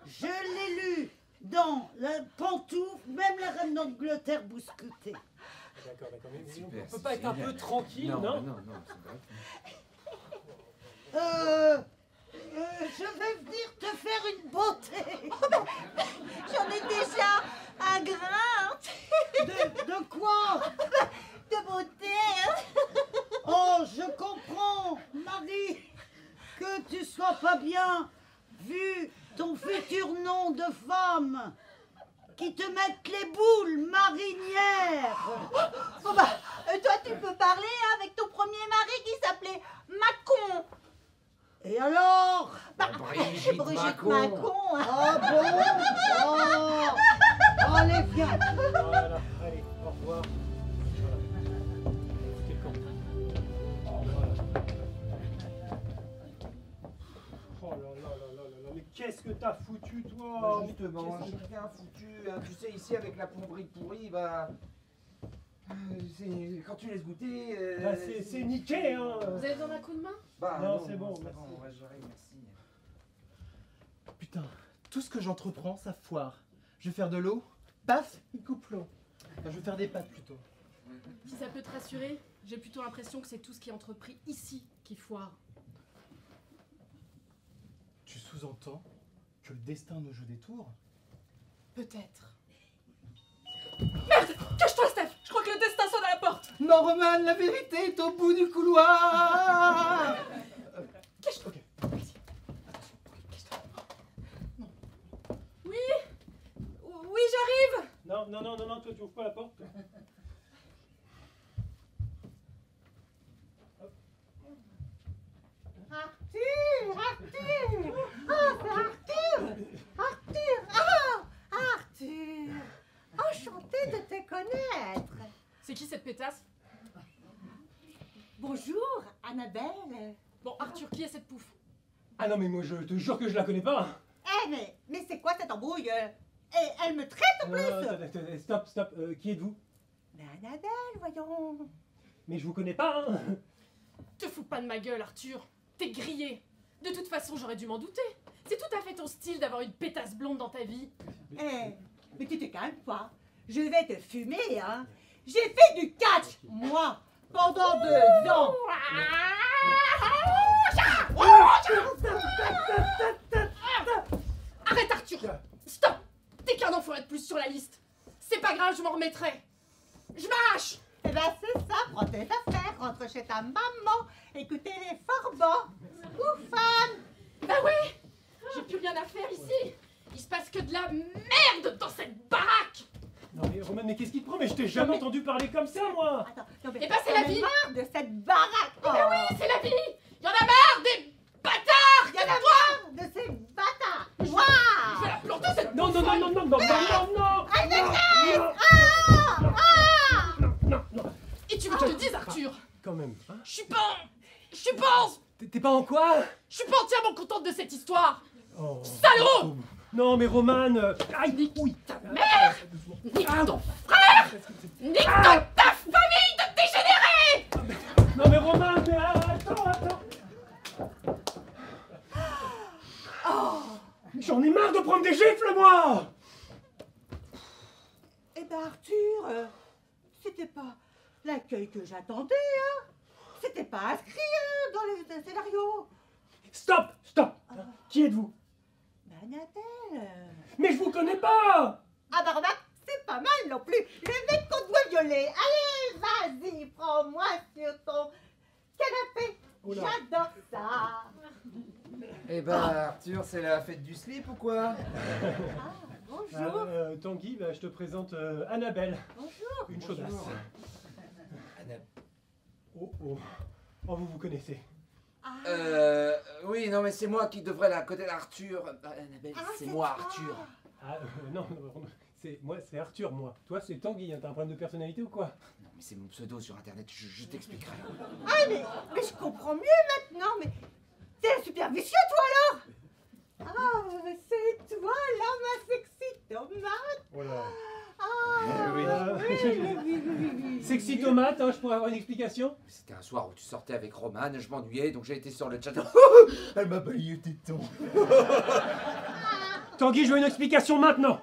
je l'ai lu dans la pantoufle, même la reine d'Angleterre bouscultée. D'accord, d'accord. Mais Super, on peut pas être un peu tranquille, non, non? non, non, c'est vrai. Je vais venir te faire une beauté. J'en ai déjà un grain De quoi? de beauté. Oh, je comprends, Marie, que tu sois pas bien, vu ton futur nom de femme, qui te mette les boules marinières. Bon bah, toi tu peux parler hein, avec ton premier mari qui s'appelait Macon. Et alors? Bah, Brigitte Macron. Macon. Ah bon? Oh, allez, viens. Voilà, allez, au revoir. Voilà. Foutez le camp. Voilà. Oh là là là là là là, mais qu'est-ce que t'as foutu, toi? Justement, j'ai rien foutu. Hein. Tu sais, ici, avec la plomberie pourrie, bah... quand tu laisses goûter... Bah, c'est niqué, hein. Vous avez besoin d'un coup de main? Bah, Non, c'est bon, merci. Bon, ouais, j'arrive, merci. Putain, tout ce que j'entreprends, ça foire. Je vais faire de l'eau, paf, il coupe l'eau. Enfin, je vais faire des pâtes plutôt. Si ça peut te rassurer, j'ai plutôt l'impression que c'est tout ce qui est entrepris ici qui foire. Tu sous-entends que le destin nous joue des tours? Peut-être. Merde! Cache-toi, Steph! Je crois que le destin sonne à la porte! Non, Roman, la vérité est au bout du couloir. Cache-toi! Vas-y. Cache-toi. Non. Oui! Oui, j'arrive! Non, non, non, non, non, toi tu ouvres pas la porte. Arthur! Ah, c'est Arthur! Arthur! Ah! Arthur! Enchantée de te connaître! C'est qui cette pétasse? Bonjour, Annabelle! Bon, Arthur, qui est cette pouffe? Ah non, mais moi je te jure que je la connais pas. Eh, mais c'est quoi cette embrouille? Et elle me traite en plus! Attendez, stop, stop, qui êtes-vous? Mais Annabelle, voyons! Mais je vous connais pas, hein. Te fous pas de ma gueule, Arthur! T'es grillé! De toute façon, j'aurais dû m'en douter! C'est tout à fait ton style d'avoir une pétasse blonde dans ta vie! Eh, mais tu te calmes pas! Je vais te fumer, hein! J'ai fait du catch, moi, pendant 2 ans! Arrête, Arthur! Stop! T'es qu'un enfoiré de plus sur la liste! C'est pas grave, je m'en remettrai! Je m'arrache! Eh ben c'est ça, prends tes affaires, rentre chez ta maman, écoutez les forbans! Oufane! Bah ouais! J'ai plus rien à faire ici! Il se passe que de la merde dans cette baraque! Non mais Roman, mais qu'est-ce qui te prend? Mais je t'ai jamais entendu parler comme ça, moi. Attends, non, mais Eh ben, c'est la vie. marre de cette baraque! Eh ben oui, c'est la vie! Y'en a marre des bâtards! Il y en a marre de ces bâtards! Waouh! Je vais la planter cette Non, non, non, non, non, non, non, non, non. Ah, Non, non, non. Et tu veux que je te dise, Arthur? Quand même. Hein? Je suis pas T'es pas en quoi? Je suis pas entièrement contente de cette histoire! Oh. Salaud! Non mais Roman, aïe, Nique oui. ta mère! Nique ton frère! Nique toute ta famille de dégénérés! Non mais Roman, mais attends. J'en ai marre de prendre des gifles, moi. Eh ben Arthur, c'était pas l'accueil que j'attendais, hein! C'était pas inscrit dans le scénario! Stop. Qui êtes-vous? Ben Annabelle! Mais je vous connais pas. Ah bah remarque, c'est pas mal non plus! Le mec qu'on doit violer! Allez, vas-y, prends-moi sur ton canapé! Oula. J'adore ça! Eh ben, Arthur, c'est la fête du slip ou quoi? Ah, bonjour! Tanguy, bah, je te présente Annabelle. Bonjour! Une chaudasse. Oh, vous vous connaissez. Oui, non, mais c'est moi qui devrais la côté d'Arthur. Annabelle, c'est moi, toi. Arthur. Ah, non, c'est Arthur, moi. Toi, c'est Tanguy, hein. T'as un problème de personnalité ou quoi? Non, mais c'est mon pseudo sur internet, je t'expliquerai. Ah, mais je comprends mieux maintenant, mais t'es super vicieux, toi, alors. Ah, c'est toi, là, ma sexy tomate. Voilà. Ah, oui. Sexy tomate, hein, je pourrais avoir une explication? C'était un soir où tu sortais avec Romane, je m'ennuyais, donc j'ai été sur le chat. Elle m'a baillé tes tétons. Tanguy, je veux une explication maintenant.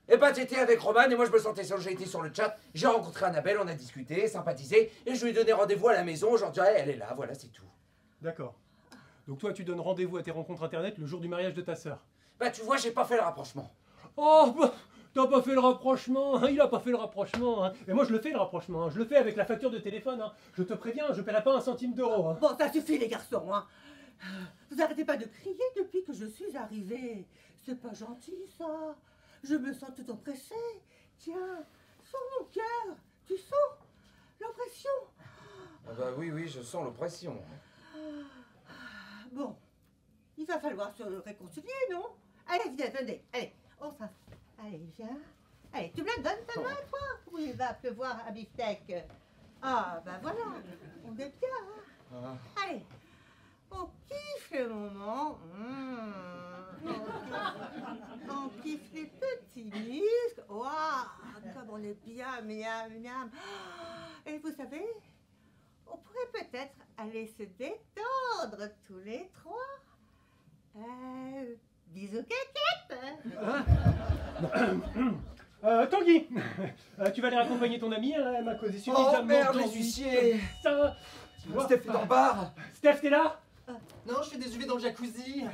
Et bah j'étais avec Romane et moi je me sentais seul, j'ai été sur le chat, j'ai rencontré Annabelle, on a discuté, sympathisé, et je lui ai donné rendez-vous à la maison, aujourd'hui elle est là, voilà c'est tout. D'accord. Donc toi, tu donnes rendez-vous à tes rencontres internet le jour du mariage de ta sœur. Bah tu vois, j'ai pas fait le rapprochement. Oh, bah, t'as pas fait le rapprochement, hein, il a pas fait le rapprochement. Hein. Et moi, je le fais le rapprochement, hein. Je le fais avec la facture de téléphone. Hein. Je te préviens, je paierai pas un centime d'euro. Hein. Bon, ça suffit, les garçons, hein. Vous arrêtez pas de crier depuis que je suis arrivée. C'est pas gentil, ça. Je me sens tout oppressée. Tiens, sur mon cœur, tu sens l'oppression. Ah bah oui, je sens l'oppression. Bon, il va falloir se réconcilier, non? Allez, viens, venez, allez, on s'installe. Allez, viens. Allez, tu me la donnes ta main, toi? Oui, il va pleuvoir à beefsteak. Ah, ben voilà, on est bien, hein. Allez, on kiffe le moment. On kiffe les petits muscles. Waouh, comme on est bien, miam, miam. Et vous savez, on pourrait peut-être aller se détendre tous les trois. Bisous caquette. Tanguy, tu vas aller accompagner ton ami, hein, elle m'a causé suffisamment. Oh merde, les d'ennui. huissiers. Ça. Steph est dans le bar. Steph, t'es là? Non, je fais des UV dans le jacuzzi.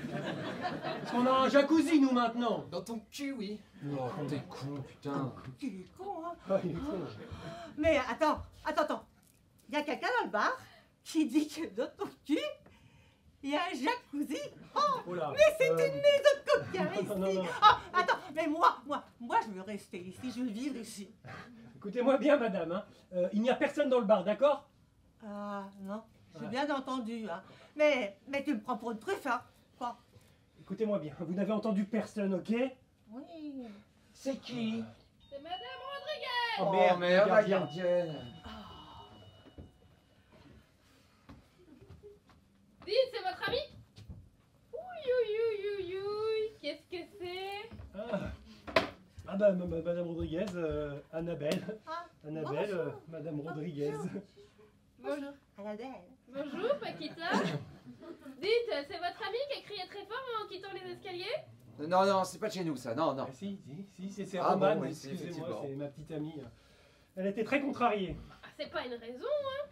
Parce qu'on a un jacuzzi, nous, maintenant. Dans ton cul, oui. Oh, t'es con, putain. Il est con, hein. Ah, il est con. Mais attends. Il y a quelqu'un dans le bar qui dit que dans ton cul, il y a un jacuzzi. Oh là, Mais c'est une maison de coquin ici. non. Attends, mais moi, je veux rester ici, je veux vivre ici. Écoutez-moi bien, madame. Hein. Il n'y a personne dans le bar, d'accord? Ah, non, j'ai bien entendu, hein. Mais tu me prends pour une truffe, hein. Quoi? Écoutez-moi bien, vous n'avez entendu personne, ok? Oui. C'est qui? C'est Madame Rodriguez. Oh Merde, la gardien. gardienne. Dites, c'est votre ami? Ouï. Qu'est-ce que c'est? Ah bah, madame Rodriguez, Annabelle. Ah, Annabelle, bonjour. madame Rodriguez. Bonjour. Annabelle. Bonjour, Paquita. Dites, c'est votre ami qui a crié très fort en quittant les escaliers? Non, c'est pas de chez nous ça, non. Ah, si, c'est Ah Romane, bon, oui, c'est excusez-moi, effectivement. c'est ma petite amie. Elle était très contrariée. Ah, c'est pas une raison, hein.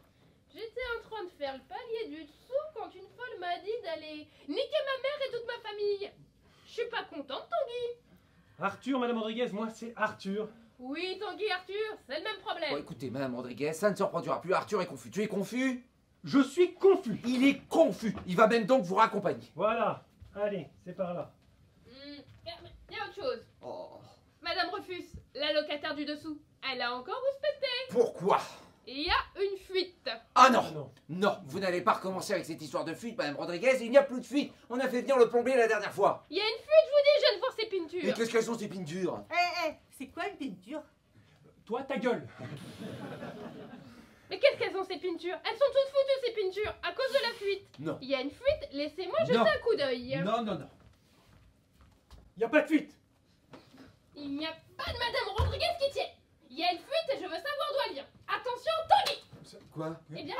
J'étais en train de faire le palier du dessous quand une folle m'a dit d'aller niquer ma mère et toute ma famille. Je suis pas contente, Tanguy. Arthur, madame Rodriguez, moi c'est Arthur. Oui, Tanguy, Arthur, c'est le même problème. Bon, écoutez, madame Rodriguez, ça ne se reproduira plus. Arthur est confus. Tu es confus? Je suis confus. Il est confus. Il va même donc vous raccompagner. Voilà, allez, c'est par là. Y a autre chose. Oh. Madame Rufus, la locataire du dessous, elle a encore rouspété. Pourquoi? Il y a une fuite. Ah non. Ah non. Non, vous n'allez pas recommencer avec cette histoire de fuite, madame Rodriguez. Il n'y a plus de fuite. On a fait venir le plombier la dernière fois. Il y a une fuite, je vous dis, je viens de voir ces Mais peintures. qu'est-ce qu'elles sont ces peintures? C'est quoi une peinture? Toi, ta gueule. Mais qu'est-ce qu'elles ont ces peintures? Elles sont toutes foutues ces peintures, à cause de la fuite. Non. Il y a une fuite, laissez-moi jeter Non. un coup d'œil. Non. Y a pas de fuite. Il n'y a pas de Madame Rodriguez qui tient. Il y a une fuite et je veux savoir d'où elle vient. Attention, Tanguy. Quoi? Eh bien,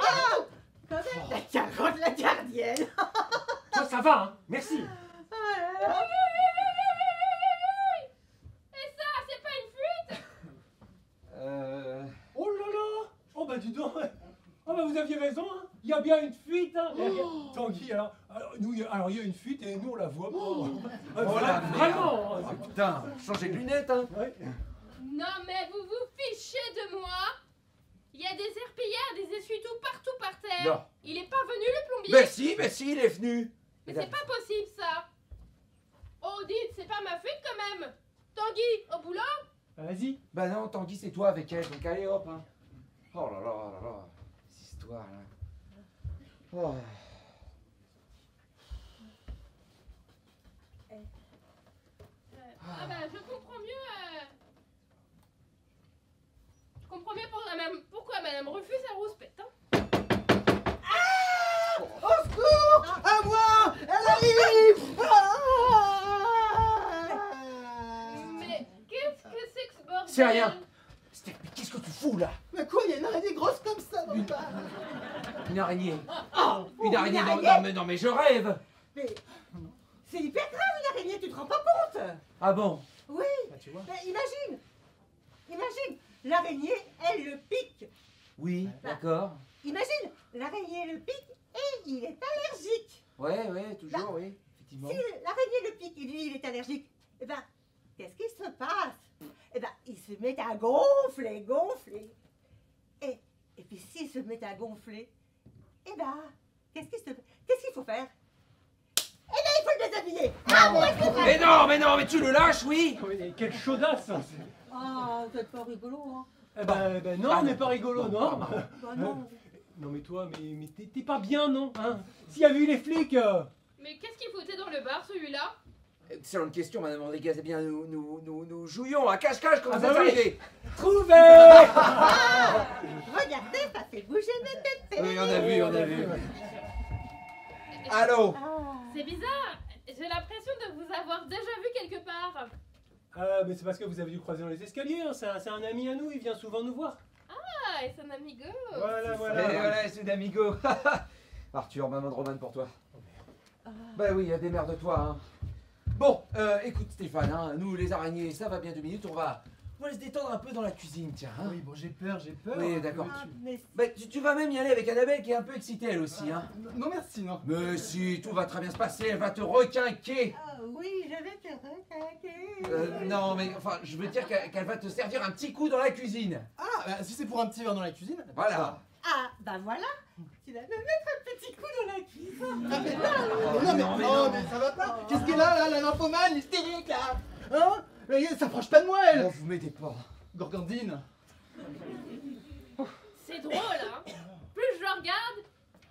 Quand même, la carotte, la gardienne. Toi, ça va, hein. Merci. et ça, c'est pas une fuite? Oh là là. Oh bah dis donc. Oh bah vous aviez raison, hein. Y a bien une fuite, hein. Tanguy, alors il y a une fuite et nous on la voit pas. Oh la merde. Vraiment. Ah, putain, changez de lunettes, hein. Ouais. Non mais vous vous fichez de moi. Il y a des serpillères, des essuie-tout partout par terre. Non. Il est pas venu le plombier. Mais si, il est venu. Mais c'est pas possible ça. Oh dites, c'est pas ma fuite quand même. Tanguy, au boulot? Vas-y. Bah non, Tanguy, c'est toi avec elle, donc allez hop, hein. Oh là là, cette histoire là. Oh. Ah bah je comprends mieux. Je comprends mieux pourquoi Madame refuse sa rouspette. Hein. Au secours! À moi! Elle arrive! Mais qu'est-ce que c'est que ce bordel? C'est rien. Steph, mais qu'est-ce que tu fous là? Mais quoi, il y a une araignée grosse comme ça dans le bar? Une araignée. Oh, Une araignée, araignée. non mais je rêve. Mais c'est hyper grave une araignée, tu te rends pas compte? Ah bon? Oui, Bah, tu vois. mais imagine, l'araignée, elle le pique. Oui, d'accord. Imagine, l'araignée le pique et il est allergique. Ouais, toujours, oui, effectivement. Si l'araignée le pique et lui, il est allergique, eh ben, qu'est-ce qui se passe? Eh ben, il se met à gonfler. Et puis s'il se met à gonfler, eh ben, qu'est-ce qu'il faut faire? Eh ben, il faut le déshabiller. Ah, mais c'est vrai. Mais non, mais tu le lâches, oui. Oh, mais quelle chaudasse! Ah, c'est pas rigolo, hein. Eh ben, non, on n'est pas rigolo, non? Bah non. Non mais toi, mais t'es pas bien, non? Hein? S'il y avait eu les flics... Mais qu'est-ce qu'il foutait dans le bar celui-là? Excellente question, Madame Rodriguez. Eh bien, nous jouions à cache-cache quand Ah vous bah êtes oui. arrivés. Trouvé! Regardez, ça fait bouger mes têtes. Oui, on a vu. Allô? C'est bizarre. J'ai l'impression de vous avoir déjà vu quelque part. Ah, mais c'est parce que vous avez dû croiser dans les escaliers, hein. C'est un ami à nous, il vient souvent nous voir. Ah, et son amigo. Voilà. Et voilà, c'est d'amigo. Arthur, maman de Roman pour toi. Bah oui, démerde-toi. Hein. Bon, écoute Stéphane, hein, nous les araignées, ça va bien 2 minutes, on va se détendre un peu dans la cuisine, tiens. Hein. Oui, bon, j'ai peur. Oui, d'accord. Ah, mais Bah, tu vas même y aller avec Annabelle qui est un peu excitée elle aussi. Hein. Non, merci, non. Mais si, tout va très bien se passer, elle va te requinquer. ah oui, je vais te requinquer. Non, mais enfin, je veux dire qu'elle va te servir un petit coup dans la cuisine. Ah, bah, si c'est pour un petit verre dans la cuisine. Voilà. Ah, bah voilà, tu vas me mettre un petit coup dans la cuisine. Non, mais ça va pas. Qu'est-ce qu'elle a là, la nymphomane, l'hystérique là? Hein? Mais ça s'approche pas de moi, elle. Oh, vous m'aidez pas. Gorgandine. C'est drôle, hein. Plus je le regarde,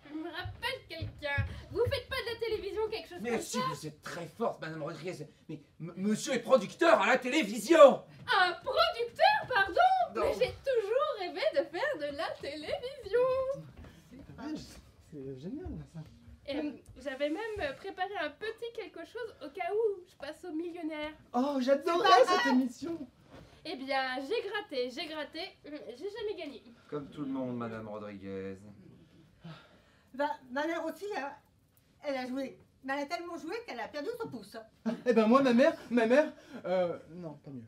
je me rappelle quelqu'un. Vous faites pas de la télévision quelque chose Mais comme si, ça? vous êtes très forte, Madame Rodriguez. Mais monsieur est producteur à la télévision. Un producteur, pardon. Non. Mais j'ai toujours rêvé de faire de la télévision. C'est génial ça. Et j'avais même préparé un petit quelque chose au cas où je passe au millionnaire. Oh, j'adorais cette émission. Eh bien, j'ai gratté, j'ai jamais gagné. Comme tout le monde, Madame Rodriguez. Bah, ma mère aussi, hein, elle a joué. Mais elle a tellement joué qu'elle a perdu son pouce. Eh ben moi, ma mère, non, pas mieux.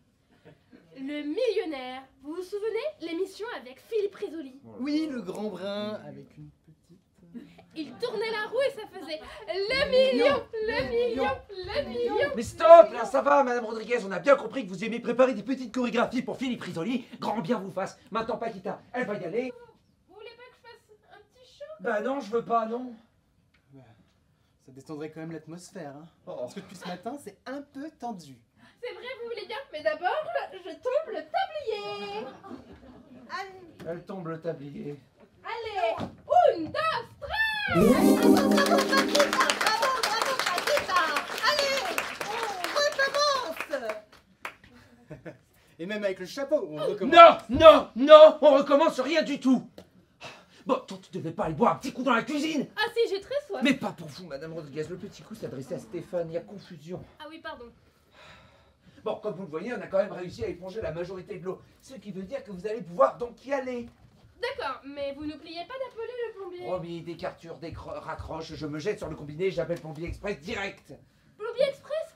Le millionnaire. Vous vous souvenez? L'émission avec Philippe Risoli. Oui, le grand brun avec une petite... Il tournait la roue et ça faisait le million. Mais stop, là, ça va, Madame Rodriguez. On a bien compris que vous aimez préparer des petites chorégraphies pour Philippe Risoli. Grand bien vous fasse. Maintenant, Paquita, elle va y aller. Vous voulez pas que je fasse un petit show? Bah non, je veux pas, non. Ça détendrait quand même l'atmosphère, hein. Oh. Parce que depuis ce matin, c'est un peu tendu. C'est vrai, vous voulez bien? Mais d'abord, je tombe le tablier. Elle tombe le tablier. Allez, une, deux, Bravo, Paquita. Allez, on recommence. Et même avec le chapeau, on recommence. Non, on recommence rien du tout. Bon, toi, tu devais pas aller boire un petit coup dans la cuisine. Ah si, j'ai très soif. Mais pas pour vous, Madame Rodriguez. Le petit coup s'adressait à Stéphane. Il y a confusion. Ah oui, pardon. Bon, comme vous le voyez, on a quand même réussi à éponger la majorité de l'eau. Ce qui veut dire que vous allez pouvoir donc y aller. D'accord, mais vous n'oubliez pas d'appeler le plombier. Promis, des cartures, des raccroches, je me jette sur le combiné, j'appelle Plombier Express direct. Plombier express?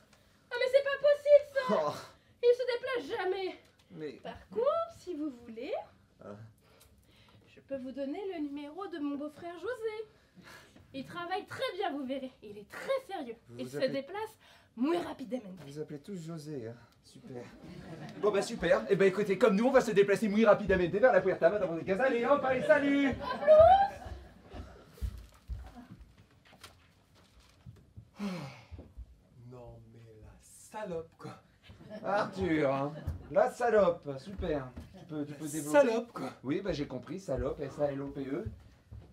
Ah mais c'est pas possible ça. Oh, Il se déplace jamais. mais... Par contre, si vous voulez, Ah. je peux vous donner le numéro de mon beau-frère José. Il travaille très bien, vous verrez. Il est très sérieux. Il se déplace muy rapidement. Vous appelez tous José, hein. Super. Bon bah super. Et bah écoutez, comme nous, on va se déplacer muy rapidement vers la Puerta, Madame Rodriguez. Allez, hop, allez, salut. Non mais la salope, quoi. Arthur, hein. La salope, super. Tu peux développer. Salope, quoi. Oui, bah j'ai compris, salope, S-A-L-O-P-E.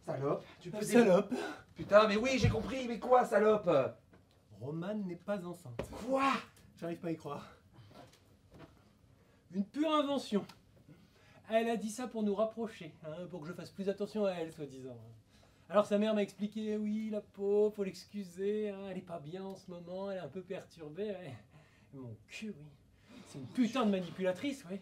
Salope, tu peux dire... Salope. Putain, mais oui, j'ai compris, mais quoi, salope? Romane n'est pas enceinte. Quoi? J'arrive pas à y croire. Une pure invention. Elle a dit ça pour nous rapprocher, hein, pour que je fasse plus attention à elle, soi-disant. Alors sa mère m'a expliqué, oui, la pauvre, faut l'excuser, hein, elle est pas bien en ce moment, elle est un peu perturbée. Ouais. Mon cul, oui. C'est une putain de manipulatrice, oui.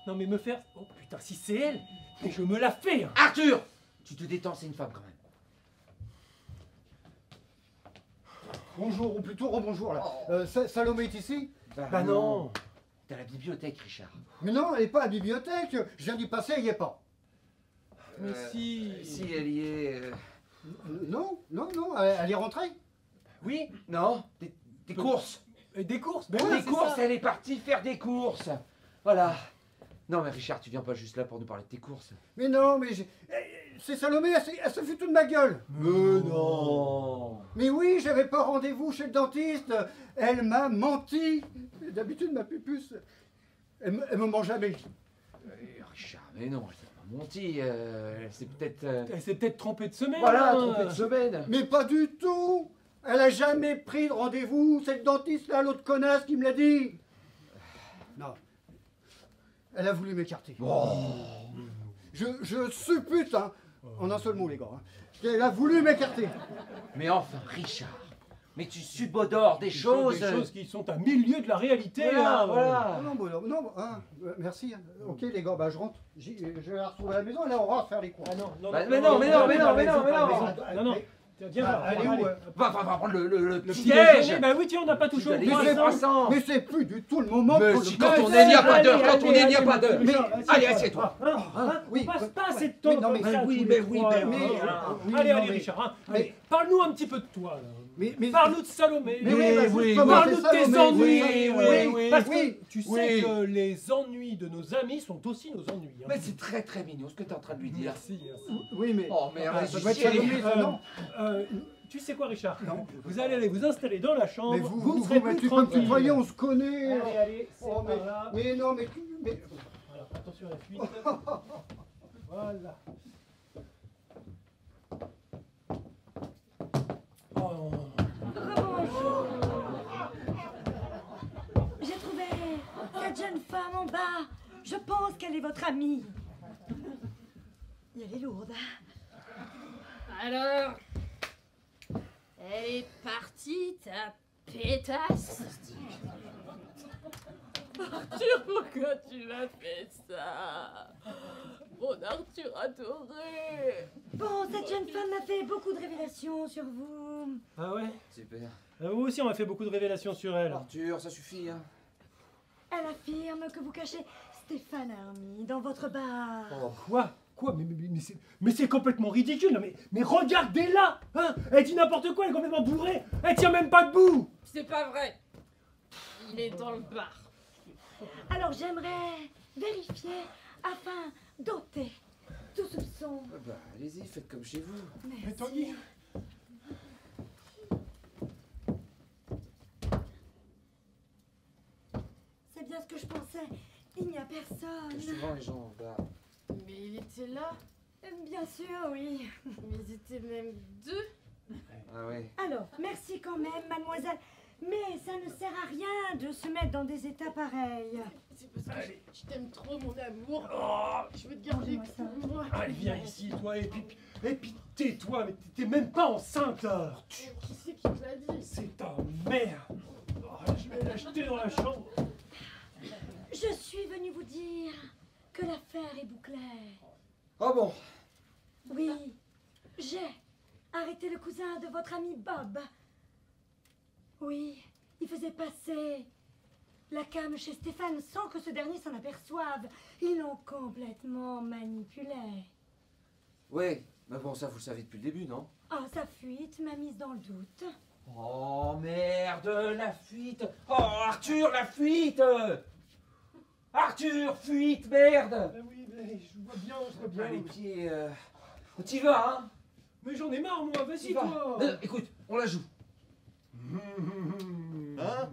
Non mais me faire... Oh putain, si c'est elle, mais je me la fais, hein. Arthur! Tu te détends, c'est une femme quand même. Bonjour, ou plutôt rebonjour là. Salomé est ici? Bah non. T'es à la bibliothèque, Richard. Mais non, elle n'est pas à la bibliothèque. Je viens d'y passer, elle n'y est pas. Mais si... Si elle y est... Non, elle est rentrée. Oui. Non, des courses. Des courses. Des courses, elle est partie faire des courses. Voilà. Non mais Richard, tu viens pas juste là pour nous parler de tes courses. Mais non, mais c'est Salomé, elle se fout toute de ma gueule. Mais non. Mais oui, j'avais pas rendez-vous chez le dentiste. Elle m'a menti. D'habitude, ma pupuce, elle me ment jamais. Richard, mais non, elle t'a pas menti. C'est peut-être... Elle s'est peut-être trompée de semaine. Voilà, hein. trompée de semaine. Mais pas du tout. Elle a jamais pris de rendez-vous. C'est le dentiste là, l'autre connasse qui me l'a dit. Non. Elle a voulu m'écarter. Oh. Je suppute, hein, en un seul mot, les gars. Hein. Elle a voulu m'écarter. Mais enfin, Richard, mais tu subodores des choses. Des choses qui sont à milieu de la réalité. Voilà, hein. voilà. Non, hein, merci. Hein. Ok, les gars, bah, je rentre. Je vais la retrouver à la maison et là, on va faire les cours. Ah non, Bah, mais non. Non. Viens, allez où Va prendre le Le petit piège. déj. Bah oui, tiens, on n'a pas touché au Allez, point. c'est croissant. Mais c'est plus du tout le moment Mais pour si, le quand faire. on est, il n'y a pas d'heure. Quand on est, il n'y a allez, pas d'heure. mais- Allez, assieds-toi. Oui, On passe pas assez de oui, temps non, comme mais- ça. oui, tous mais les oui, trois, mais hein. oui, oui, Allez, non, mais- Richard, hein. mais- Allez, parle-nous un petit peu de toi. Là. Mais Parle-nous de Salomé. Mais oui, bah, oui, justement, Parle-nous c'est de tes Salomé, ennuis. oui, Parce oui, que tu sais oui. que les ennuis de nos amis sont aussi nos ennuis. hein. Mais c'est très très mignon ce que tu es en train de lui dire. Merci. Oui, mais... Oh merde, ça doit être Salomé, ça, non? Tu sais quoi, Richard? Non. Vous allez aller vous installer dans la chambre. Mais vous ne serez mais plus tu peux me tranquille. tutoyer, on se connaît. Allez, c'est Oh, par là. mais non, mais... Voilà, attention à la fuite. Voilà. Oh. Rebonjour. J'ai trouvé cette jeune femme en bas. Je pense qu'elle est votre amie. Et elle est lourde. Alors, elle est partie, ta pétasse. Arthur, pourquoi tu m'as fait ça? Mon Arthur adoré. Bon, cette jeune femme m'a fait beaucoup de révélations sur vous. Ah ouais? Super. Vous aussi, on a fait beaucoup de révélations sur elle. Arthur, ça suffit. Hein. Elle affirme que vous cachez Stéphane Army dans votre bar. Oh. Quoi? Mais c'est complètement ridicule. Non, mais regardez-la, hein. Elle dit n'importe quoi, elle est complètement bourrée. Elle tient même pas debout. C'est pas vrai. Il est dans le bar. Alors j'aimerais vérifier afin d'ôter tout soupçon. Bah, allez-y, faites comme chez vous. Mais Tanguy. C'est bien ce que je pensais. Il n'y a personne. Souvent les gens au bar. Mais il était là. Bien sûr, oui. Mais ils étaient même deux. Ah ouais. Alors, merci quand même, mademoiselle. Mais ça ne sert à rien de se mettre dans des états pareils. C'est parce que je t'aime trop, mon amour. Je veux te garder pour moi. Allez, viens ici, toi, et puis tais-toi, mais t'es même pas enceinte. Qui c'est qui me l'a dit? C'est ta mère. Oh, je vais l'acheter dans la chambre. Je suis venue vous dire que l'affaire est bouclée. Oh bon. Oui, j'ai arrêté le cousin de votre ami Bob. Oui, il faisait passer la cam chez Stéphane sans que ce dernier s'en aperçoive. Ils l'ont complètement manipulé. Ouais, mais bon, ça vous le savez depuis le début, non? Ah, sa fuite m'a mise dans le doute. Oh merde, la fuite. Oh Arthur, la fuite. Arthur, fuite, merde. Oui, mais je vois bien, Les pieds, t'y vas, hein? Mais j'en ai marre, moi, vas-y, T'y vas. toi. Écoute, on la joue. Hein?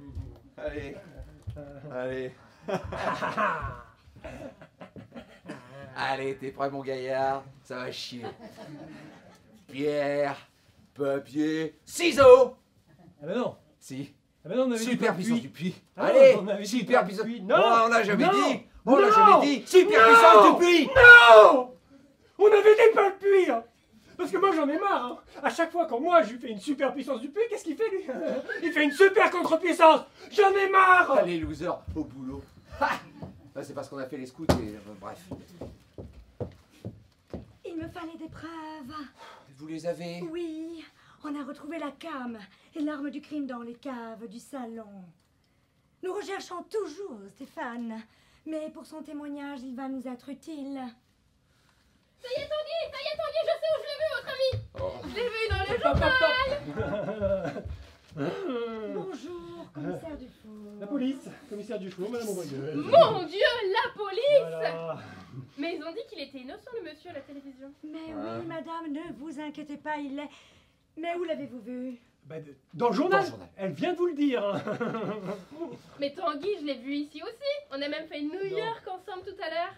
Allez. Allez. Allez, t'es prêt, mon gaillard? Ça va chier. Pierre, papier, ciseaux. Ah ben non. Si. Ah ben non, on avait Super dit puissance du puits. Ah Allez, non, on avait dit super pas puissance. puits. Oh, Non, on l'a jamais non, dit. On l'a non, jamais dit. Super non, puissance du puits. Non. On avait dit pas le puits. Hein. Parce que moi j'en ai marre. Hein. À chaque fois quand moi je lui fais une super puissance du puits, qu'est-ce qu'il fait lui? Il fait une super contre-puissance. J'en ai marre. Allez, loser, au boulot. Ha bah, c'est parce qu'on a fait les scouts et bref. Il me fallait des preuves. Vous les avez? Oui, on a retrouvé la came et l'arme du crime dans les caves du salon. Nous recherchons toujours Stéphane, mais pour son témoignage, il va nous être utile. Ça y est, Tanguy, je sais où je l'ai vu, votre ami. Oh. Je l'ai vu dans le journal. Bonjour, commissaire Dufour. La police, commissaire Dufour, madame Aubreuil. Mon Dieu, la police. Voilà. Mais ils ont dit qu'il était innocent, le monsieur, à la télévision. Mais oui, madame, ne vous inquiétez pas, il l'est. Mais où l'avez-vous vu? Bah, dans le journal. Dans le journal. Elle vient de vous le dire. Hein. Mais Tanguy, je l'ai vu ici aussi. On a même fait New York ensemble tout à l'heure.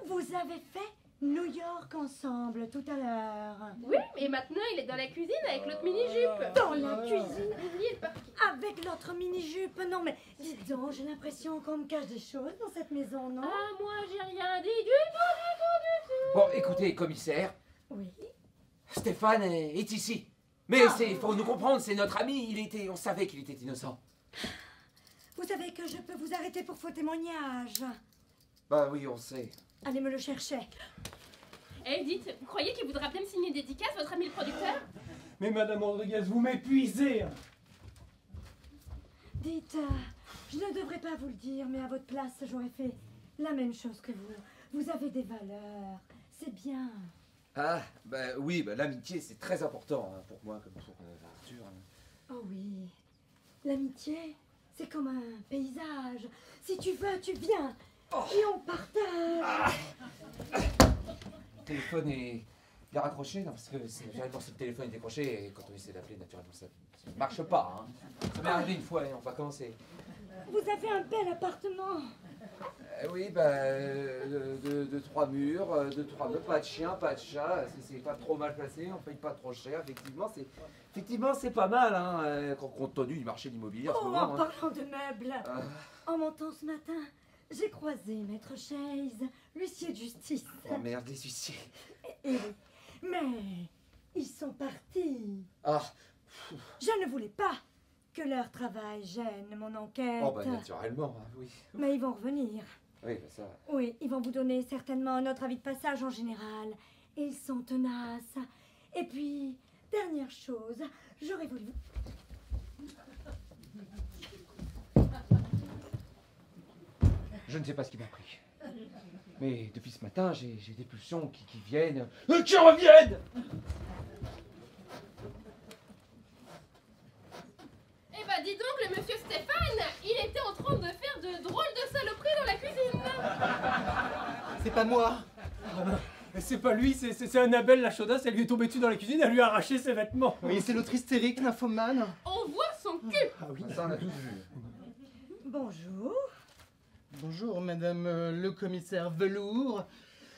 Vous avez fait New York ensemble tout à l'heure. Oui, et maintenant il est dans la cuisine avec l'autre mini-jupe. Dans la cuisine Ouvrier le parquet. avec l'autre mini-jupe. Non, mais dites donc, j'ai l'impression qu'on me cache des choses dans cette maison, non? Ah, moi j'ai rien dit du tout. Bon, écoutez, commissaire, Oui. Stéphane est ici. Mais il faut nous comprendre, c'est notre ami, on savait qu'il était innocent. Vous savez que je peux vous arrêter pour faux témoignage. Bah oui, on sait. Allez me le chercher. Eh, dites, vous croyez qu'il voudra bien me signer une dédicace, votre ami le producteur? Mais madame Rodriguez, vous m'épuisez. Dites, je ne devrais pas vous le dire, mais à votre place, j'aurais fait la même chose que vous. Vous avez des valeurs. C'est bien. Ah, bah oui, bah, l'amitié c'est très important hein, pour moi comme pour Arthur. Hein. Oh oui. L'amitié, c'est comme un paysage. Si tu veux, tu viens. Et on partage. Le téléphone est. Il a raccroché, non, parce que généralement si le téléphone est décroché et quand on essaie d'appeler, naturellement ça ne marche pas. Hein. Ça m'est arrivé une fois en vacances et. Vous avez un bel appartement. Oui, bah, de 3 murs, de 3 meubles, pas de chien, pas de chat, c'est pas trop mal placé, on paye pas trop cher, effectivement c'est pas mal, hein, compte tenu du marché de l'immobilier en ce Oh, moment. en Hein. parlant de meubles, en montant ce matin, j'ai croisé Maître Chaise, l'huissier de justice. Oh merde, les huissiers. Et oui. Mais ils sont partis. Ah, Je ne voulais pas que leur travail gêne mon enquête. oh bah naturellement, hein, oui. Mais ils vont revenir. Oui, bah ça. Oui, ils vont vous donner certainement notre avis de passage en général. Et ils sont tenaces. Et puis, dernière chose, j'aurais voulu... Je ne sais pas ce qui m'a pris. Mais depuis ce matin, j'ai des pulsions qui viennent, qui reviennent. Eh bah dis donc, le monsieur Stéphane, il était en train de faire de drôles de saloperies dans la cuisine. C'est pas moi. Mais c'est pas lui, c'est Annabelle la chaudasse, elle lui est tombée dessus dans la cuisine, elle lui a arraché ses vêtements. Oui, c'est l'autre hystérique, nymphomane. On voit son cul. Ah oui. Ça on a tous vu. Bonjour. Bonjour, madame le commissaire Velours.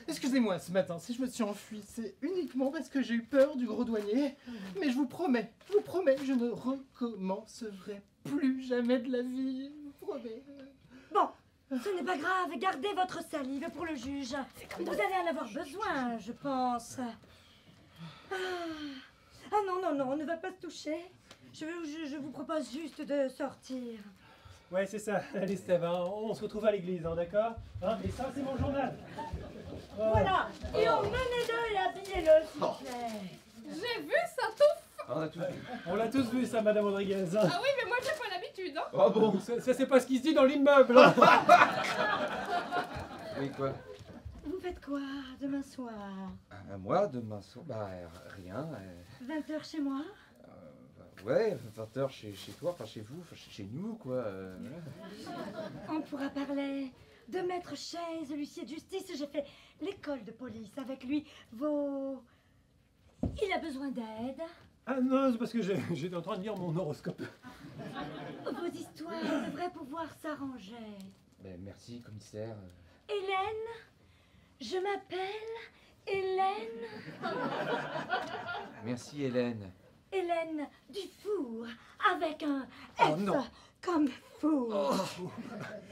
Excusez-moi ce matin, si je me suis enfui, c'est uniquement parce que j'ai eu peur du gros douanier. Mais je vous promets, je ne recommencerai plus jamais de la vie. Je vous promets. Bon, ce n'est pas grave, gardez votre salive pour le juge. Vous allez en avoir besoin, je pense. Ah non, on ne va pas se toucher. Je vous propose juste de sortir. Ouais, c'est ça. Allez, Steve, hein, on se retrouve à l'église, hein, d'accord hein. Et ça, c'est mon journal. Voilà, et emmenez-le et habillez-le, s'il vous plaît. J'ai vu sa touffe. On a tous vu. On l'a tous vu, ça, madame Rodriguez. Hein. Ah oui, mais moi j'ai pas l'habitude. Hein. Oh bon. Ça, c'est pas ce qui se dit dans l'immeuble. Hein. Oui, quoi? Vous faites quoi demain soir? Moi, demain soir, bah rien. 20h chez moi? Ouais, 20h chez toi, enfin chez vous, enfin chez nous, quoi. Voilà. On pourra parler de Maître Chaise, l'huissier de justice. J'ai fait l'école de police avec lui. Il a besoin d'aide. Ah non, c'est parce que j'étais en train de lire mon horoscope. Vos histoires devraient pouvoir s'arranger. Ben, merci, commissaire. Hélène, Je m'appelle Hélène. Merci, Hélène. Hélène Dufour, avec un Oh, F non. comme four.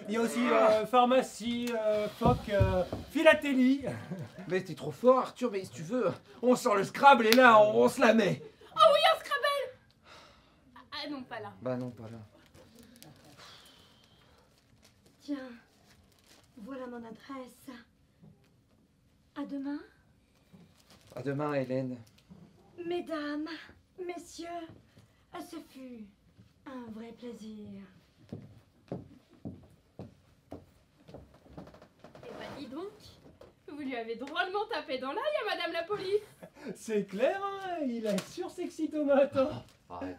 Il y a aussi pharmacie, phoque, philatélie. Mais t'es trop fort, Arthur, mais si tu veux, on sort le Scrabble et là, on se la met. Oh oui, un Scrabble. Ah non, pas là. Bah non, pas là. Tiens, voilà mon adresse. À demain. À demain, Hélène. Mesdames, messieurs, ce fut un vrai plaisir. Eh ben dis donc, vous lui avez drôlement tapé dans l'œil à Madame la Police. C'est clair, hein, il a sursexy tomate. Hein. Arrête.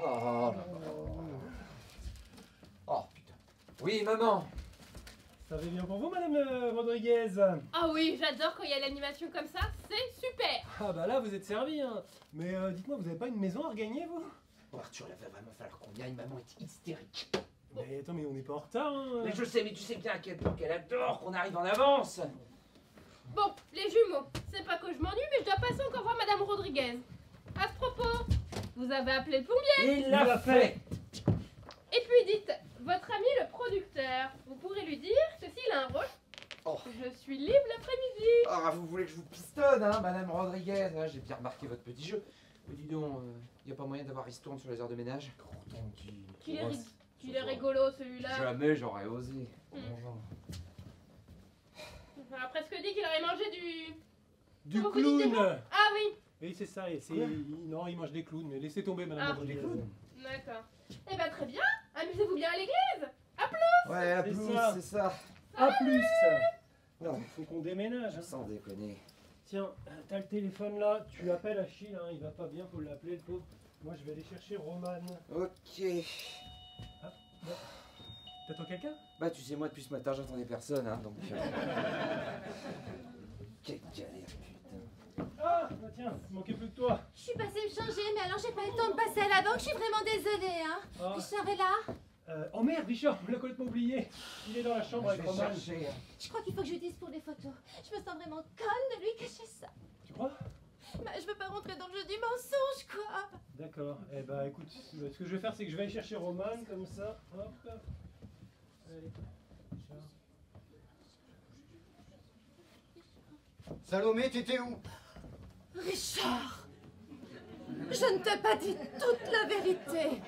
Oh, oh putain. Oui, maman. Ça va bien pour vous, Madame Rodriguez? Ah oui, j'adore quand il y a l'animation comme ça, c'est super. Ah bah là, vous êtes servi, hein. Mais dites-moi, vous avez pas une maison à regagner, vous? Oh, Arthur, il va vraiment falloir qu'on y aille. Maman est hystérique. Mais attends, mais on n'est pas en retard, hein. Mais je sais, mais tu sais bien à quel point qu'elle adore qu'on arrive en avance. Bon, les jumeaux, c'est pas que je m'ennuie, mais je dois passer encore voir Madame Rodriguez. À ce propos, vous avez appelé le plombier? Il l'a fait. Et puis dites, votre ami le producteur, vous pourrez lui dire que s'il a un rôle, Oh. je suis libre l'après-midi. Ah, vous voulez que je vous pistonne, hein, Madame Rodriguez, hein, j'ai bien remarqué votre petit jeu. Mais dis donc, y a pas moyen d'avoir ristourne sur les heures de ménage? Qu'il est rigolo celui-là. Jamais j'aurais osé. On a presque dit qu'il aurait mangé Du Comment vous dites clown. Ah oui, Oui, c'est ça. Et c'est... Non, il mange des clowns. Mais laissez tomber, Madame Ah, Rodriguez. d'accord. Eh ben très bien, amusez-vous bien à l'église. Ouais, à C'est plus, ça. c'est ça. À plus. Non, Faut qu'on déménage. Hein. sans déconner. Tiens, t'as le téléphone là. Tu appelles Achille. Hein. Il va pas bien. Faut l'appeler, le pauvre. Moi, je vais aller chercher Roman. Ok. T'attends quelqu'un? Bah, tu sais, moi, depuis ce matin, j'entendais personne, hein, donc... Quelle galère, putain. Ah, bah tiens, il manquait plus que toi. Je suis passée me changer, mais alors j'ai pas eu le temps de passer à la banque. Je suis vraiment désolée, hein. Ah. Richard est là. Oh merde, Richard, on l'a complètement oublié. Il est dans la chambre Je avec vais Roman. chercher. Je crois qu'il faut que je lui dise pour les photos. Je me sens vraiment conne de lui cacher ça. Tu crois? Bah, je veux pas rentrer dans le jeu du mensonge, quoi. D'accord. Eh bah écoute, ce que je vais faire, c'est que je vais aller chercher Roman, comme ça. Hop. Allez. Richard. Salomé, t'étais où? Richard, je ne t'ai pas dit toute la vérité.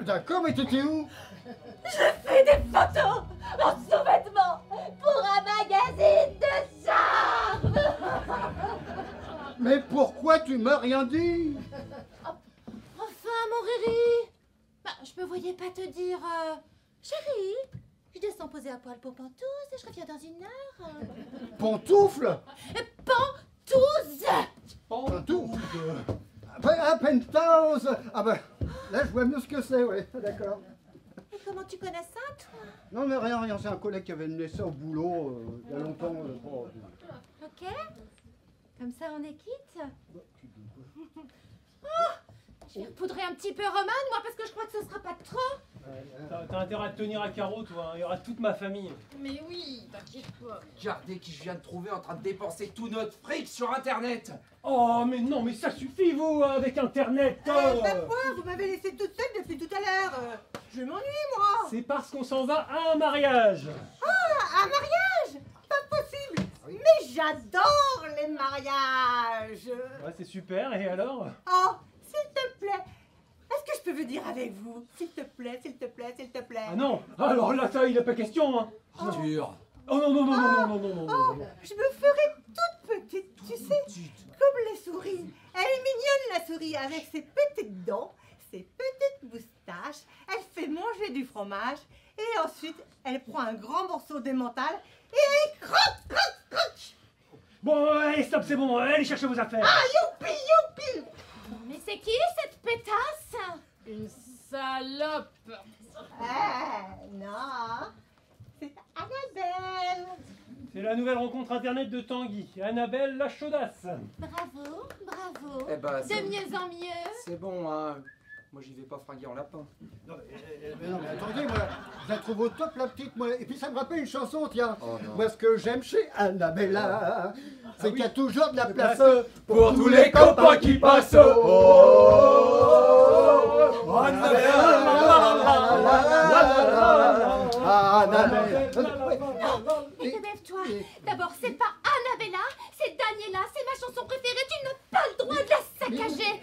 D'accord, mais t'étais où? Je fais des photos en sous-vêtements pour un magazine de charme. Mais pourquoi tu m'as rien dit? Enfin, mon Riri. Bah, je me voyais pas te dire... Chérie, je descends poser à poil pour Pantouse et je reviens dans une heure. Pantoufle? Pantouse. Pantoufle? Ah, Penthouse! Ah ben, là je vois mieux ce que c'est, ouais, d'accord. Et comment tu connais ça, toi? Non mais rien, c'est un collègue qui avait mené ça au boulot il y a longtemps. Ok. Comme ça, on est quitte. Oh, je vais repoudrer un petit peu Roman, moi, parce que je crois que ce sera pas trop. T'as intérêt à te tenir à carreau, toi. Hein. Il y aura toute ma famille. Mais oui, t'inquiète pas. Regardez qui je viens de trouver en train de dépenser tout notre fric sur Internet. Oh, mais non, mais ça suffit, vous, avec Internet. Vous m'avez laissé toute seule depuis tout à l'heure. Je m'ennuie, moi. C'est parce qu'on s'en va à un mariage. Un mariage? Pas possible. Mais j'adore les mariages. Ouais, c'est super. Et alors? Oh, s'il te plaît. Est-ce que je peux venir avec vous? S'il te plaît, s'il te plaît, s'il te plaît. Ah non. Alors là, ça, il a pas question. Hein. Arthur. Oh non, non, non, non, non, non, non, non, non. Je me ferai toute petite, tu sais, comme les souris. Elle est mignonne, la souris, avec ses petites dents, ses petites moustaches. Elle fait manger du fromage et ensuite, elle prend un grand morceau d'emmental et elle croque, croque, croque. Bon, allez, stop, c'est bon. Allez chercher vos affaires. Ah, youpi, youpi. Mais c'est qui, cette pétasse? Une salope. Non, c'est Annabelle. C'est la nouvelle rencontre Internet de Tanguy. Annabelle la chaudasse. Bravo, bravo. Eh ben, De mieux en mieux. c'est bon, hein. Moi, j'y vais pas fringuer en lapin. Non, mais attendez, moi, je la trouve au top, la petite, moi. Et puis ça me rappelle une chanson, tiens. Oh, non. Moi, ce que j'aime chez Annabella, c'est qu'il y a toujours de la place Pour tous les copains qui passent. Lève-toi. D'abord, c'est pas Annabella, c'est Daniela, c'est ma chanson préférée, tu n'as pas le droit de la saccager.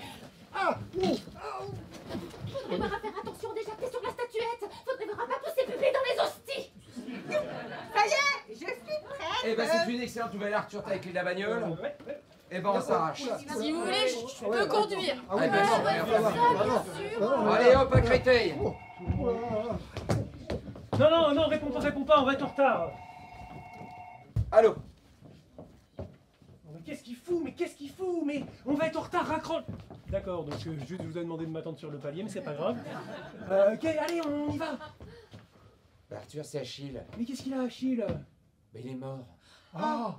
Faudrait voir à faire attention, déjà t'es sur la statuette. Faudrait voir à pas pousser bébé dans les hosties. Ça y est, je suis prête. Eh ben, c'est une excellente nouvelle, Arthur, t'as les clés de la bagnole. Eh ben, on s'arrache. Si vous voulez, je peux conduire. Eh ben, super. sûr. Allez, hop, à Créteil. Non, réponds pas, on va être en retard. Allô? Mais qu'est-ce qu'il fout? Mais on va être en retard, raccroche. D'accord, donc juste je vous ai demandé de m'attendre sur le palier, mais c'est pas grave. Ok, allez, on y va. Bah, Arthur, c'est Achille. Mais qu'est-ce qu'il a, Achille? Mais il est mort. Ah.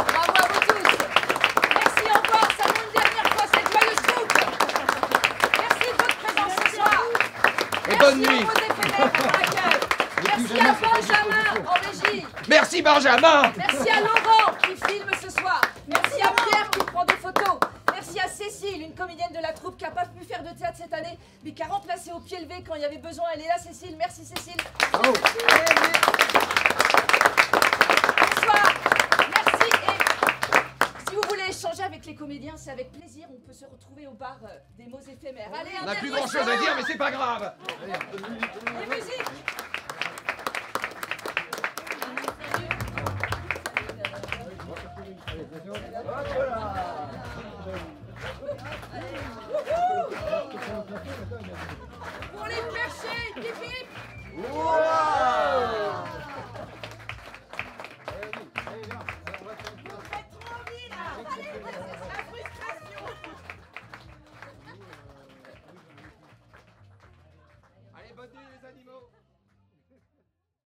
Bravo à vous tous. Merci encore, seulement une dernière fois cette joyeuse coupe. Merci de votre présence ce soir. Et bonne nuit. Merci aux éphémères pour l'accueil. Merci à Benjamin en régie. Merci, Benjamin. Merci à Laurent qui filme ce soir. Merci à Pierre qui prend des photos. Merci à Cécile, une comédienne de la troupe qui n'a pas pu faire de théâtre cette année, mais qui a remplacé au pied levé quand il y avait besoin. Elle est là, Cécile. Merci, Cécile. Bravo. Bonsoir. Merci. Et si vous voulez échanger avec les comédiens, c'est avec plaisir. On peut se retrouver au bar des mots éphémères. Allez, On n'a plus grand chose à dire, mais c'est pas grave. Et musique. Voilà.